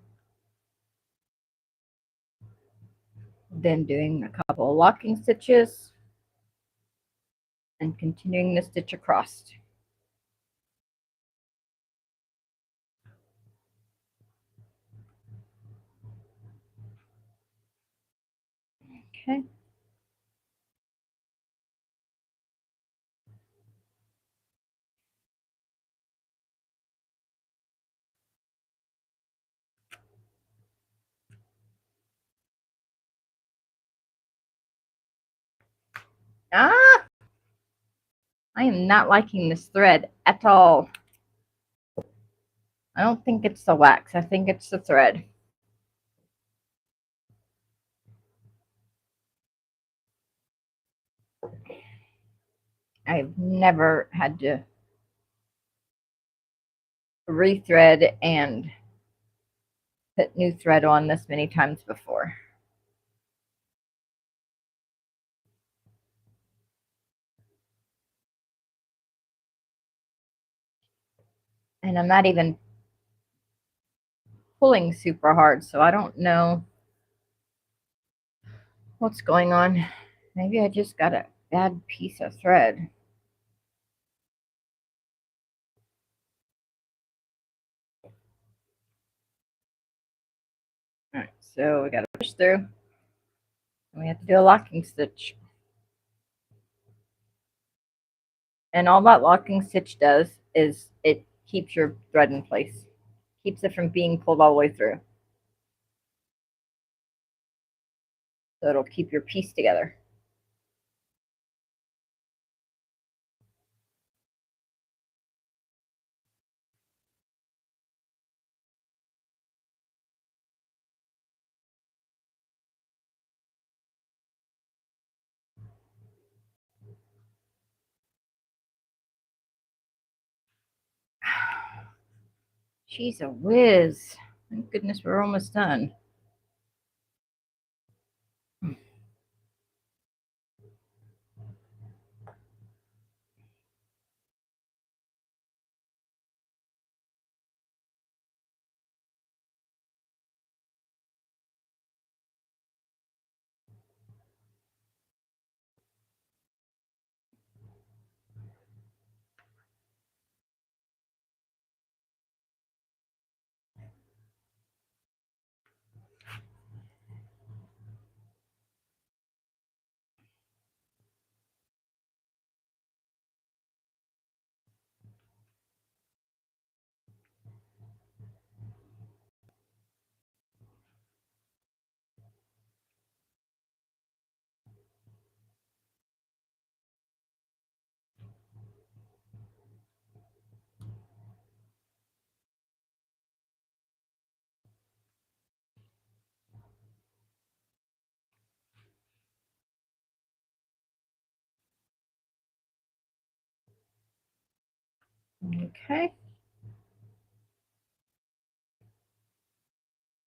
then doing a couple of locking stitches and continuing the stitch across. Okay. Ah, I am not liking this thread at all. I don't think it's the wax. I think it's the thread. I've never had to rethread and put new thread on this many times before. And I'm not even pulling super hard, so I don't know what's going on. Maybe I just got a bad piece of thread. All right, so we got to push through, and we have to do a locking stitch. And all that locking stitch does is it keeps your thread in place, keeps it from being pulled all the way through. So it'll keep your piece together. She's a whiz. Thank goodness we're almost done. Okay.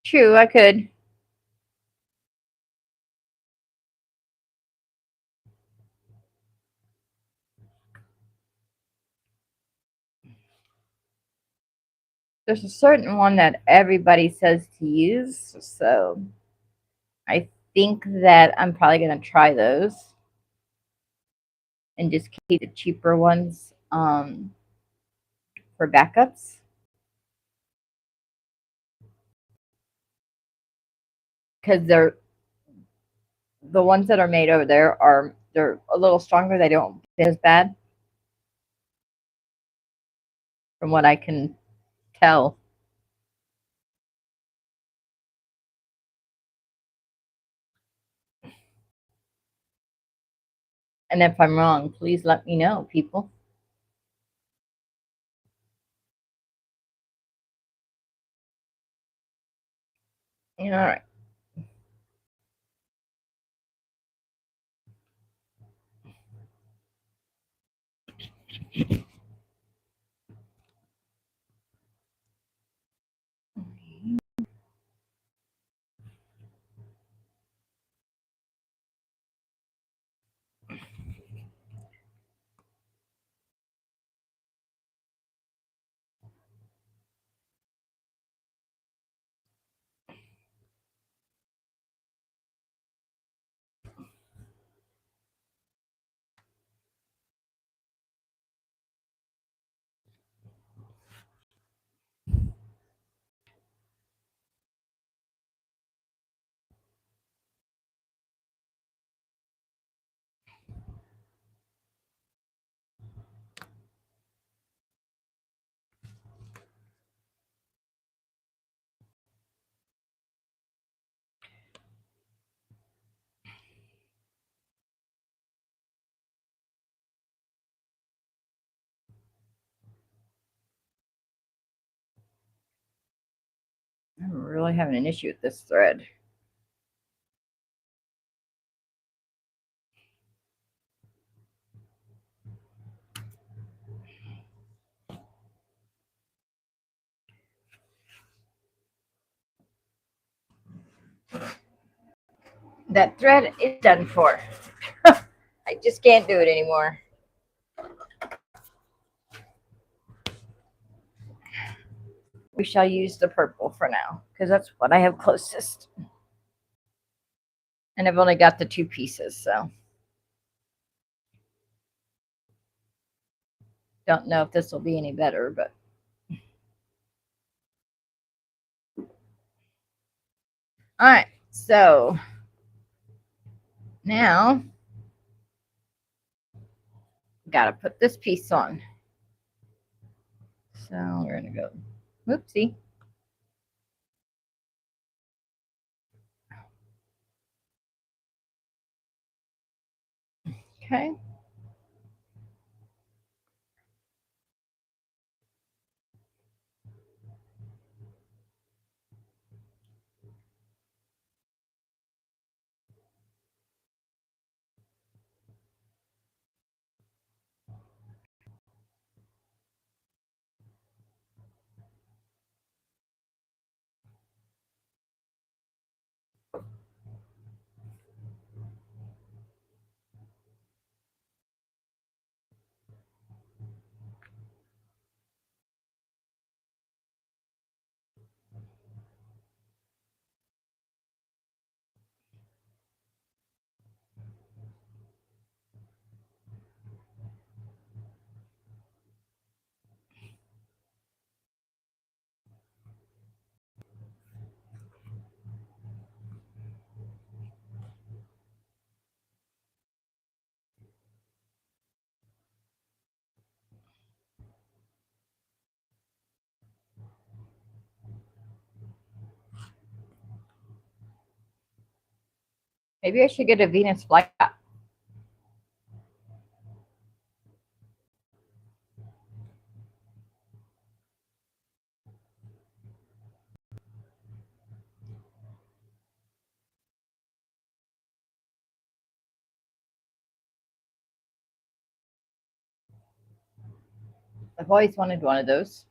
True, I could. There's a certain one that everybody says to use, so I think that I'm probably going to try those and just keep the cheaper ones for backups. Because they're the ones that are made over there are they're a little stronger. They don't fit as bad, from what I can tell. And if I'm wrong, please let me know, people. All right. I'm really having an issue with this thread. That thread is done for. I just can't do it anymore. We shall use the purple for now because that's what I have closest. And I've only got the 2 pieces, so don't know if this will be any better, but all right. So now got to put this piece on. So we're going to go, whoopsie. Okay. Maybe I should get a Venus flytrap. I've always wanted one of those.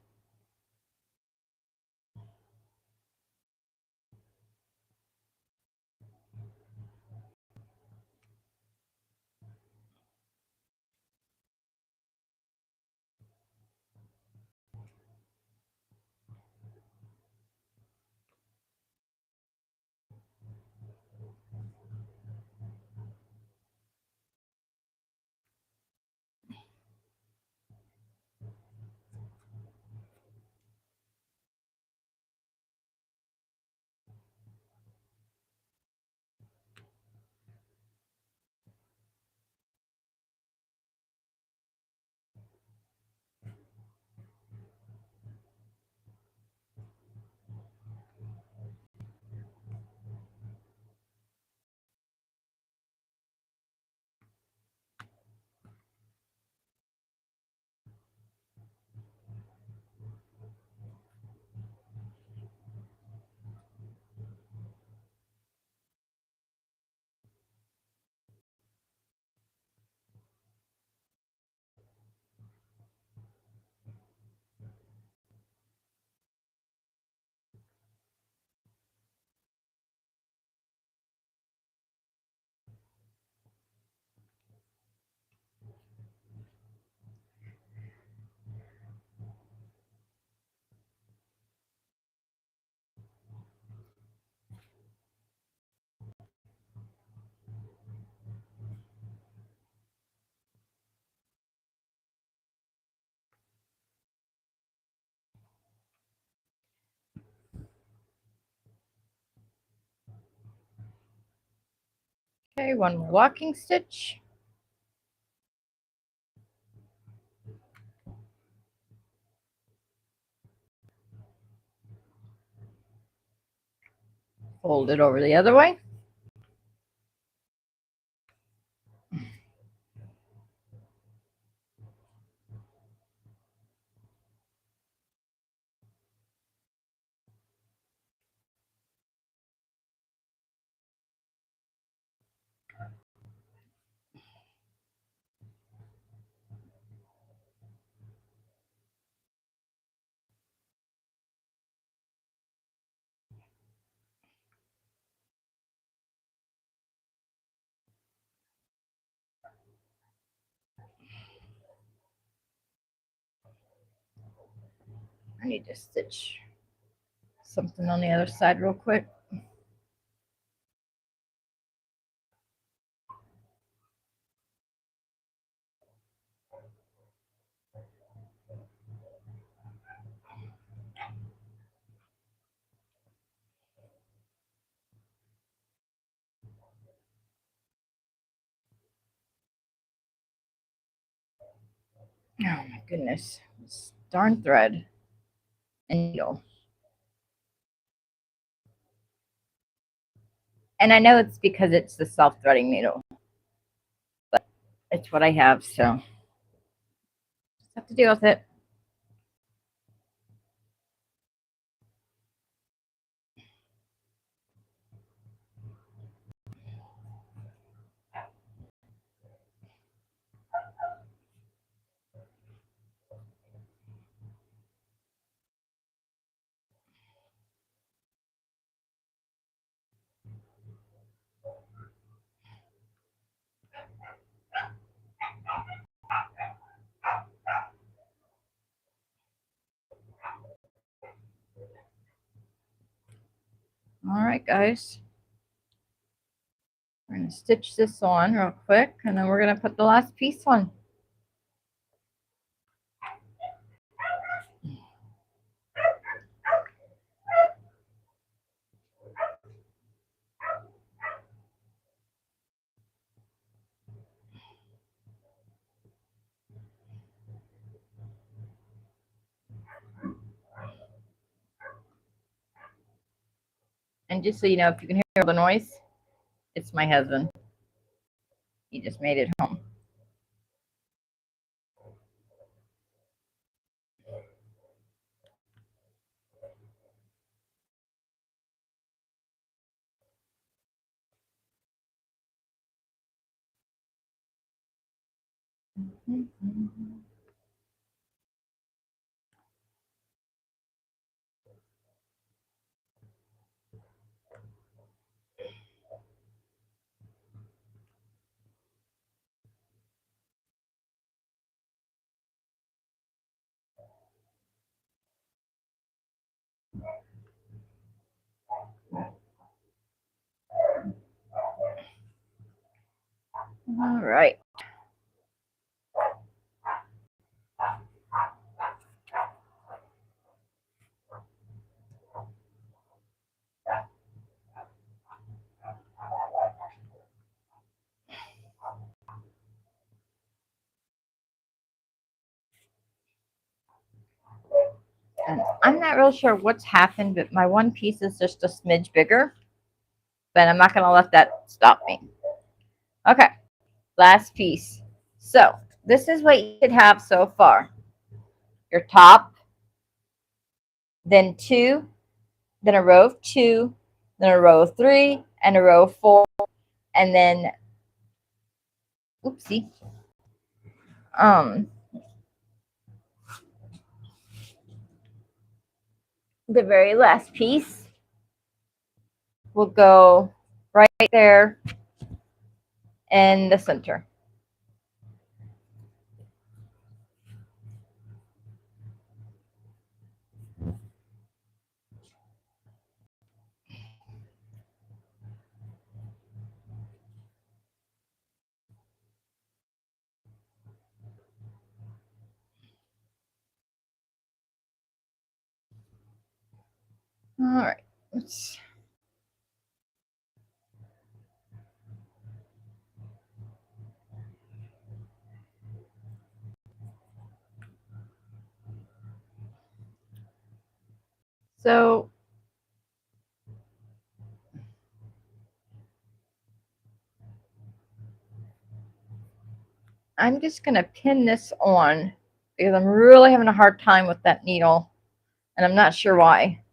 Okay, one more locking stitch. Fold it over the other way. I need to stitch something on the other side real quick. Oh my goodness, this darn thread and needle. And I know it's because it's the self-threading needle, but it's what I have, so just have to deal with it. All right, guys. We're going to stitch this on real quick, and then we're going to put the last piece on. And just so you know, if you can hear the noise, it's my husband. He just made it home. All right. And I'm not real sure what's happened, but my one piece is just a smidge bigger. But I'm not going to let that stop me. Okay, last piece. So this is what you should have so far. Your top, then 2, then a row of 2, then a row of 3, and a row of 4, and then, oopsie, the very last piece will go right there in the center. All right. So I'm just going to pin this on because I'm really having a hard time with that needle, and I'm not sure why.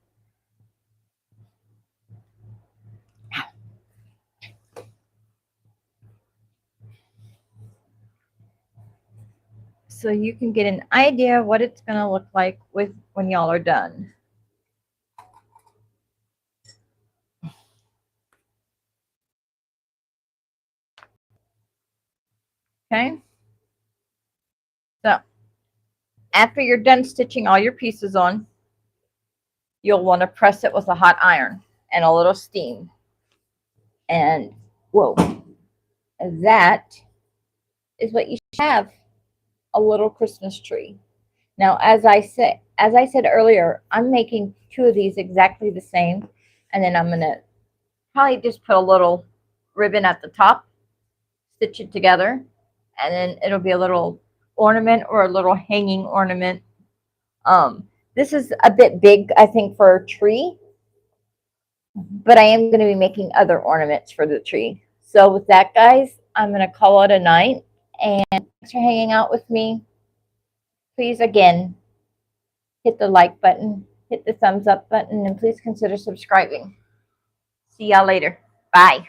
So you can get an idea what it's going to look like when y'all are done. Okay. So after you're done stitching all your pieces on, you'll want to press it with a hot iron and a little steam. And whoa, that is what you should have, a little Christmas tree. Now, as I said earlier, I'm making two of these exactly the same, and then I'm gonna probably just put a little ribbon at the top, stitch it together, and then it'll be a little ornament or a little hanging ornament. This is a bit big, I think, for a tree, but I am going to be making other ornaments for the tree. So with that, guys, I'm going to call it a night. And thanks for hanging out with me. Please, again, hit the like button, hit the thumbs up button, and please consider subscribing. See y'all later. Bye.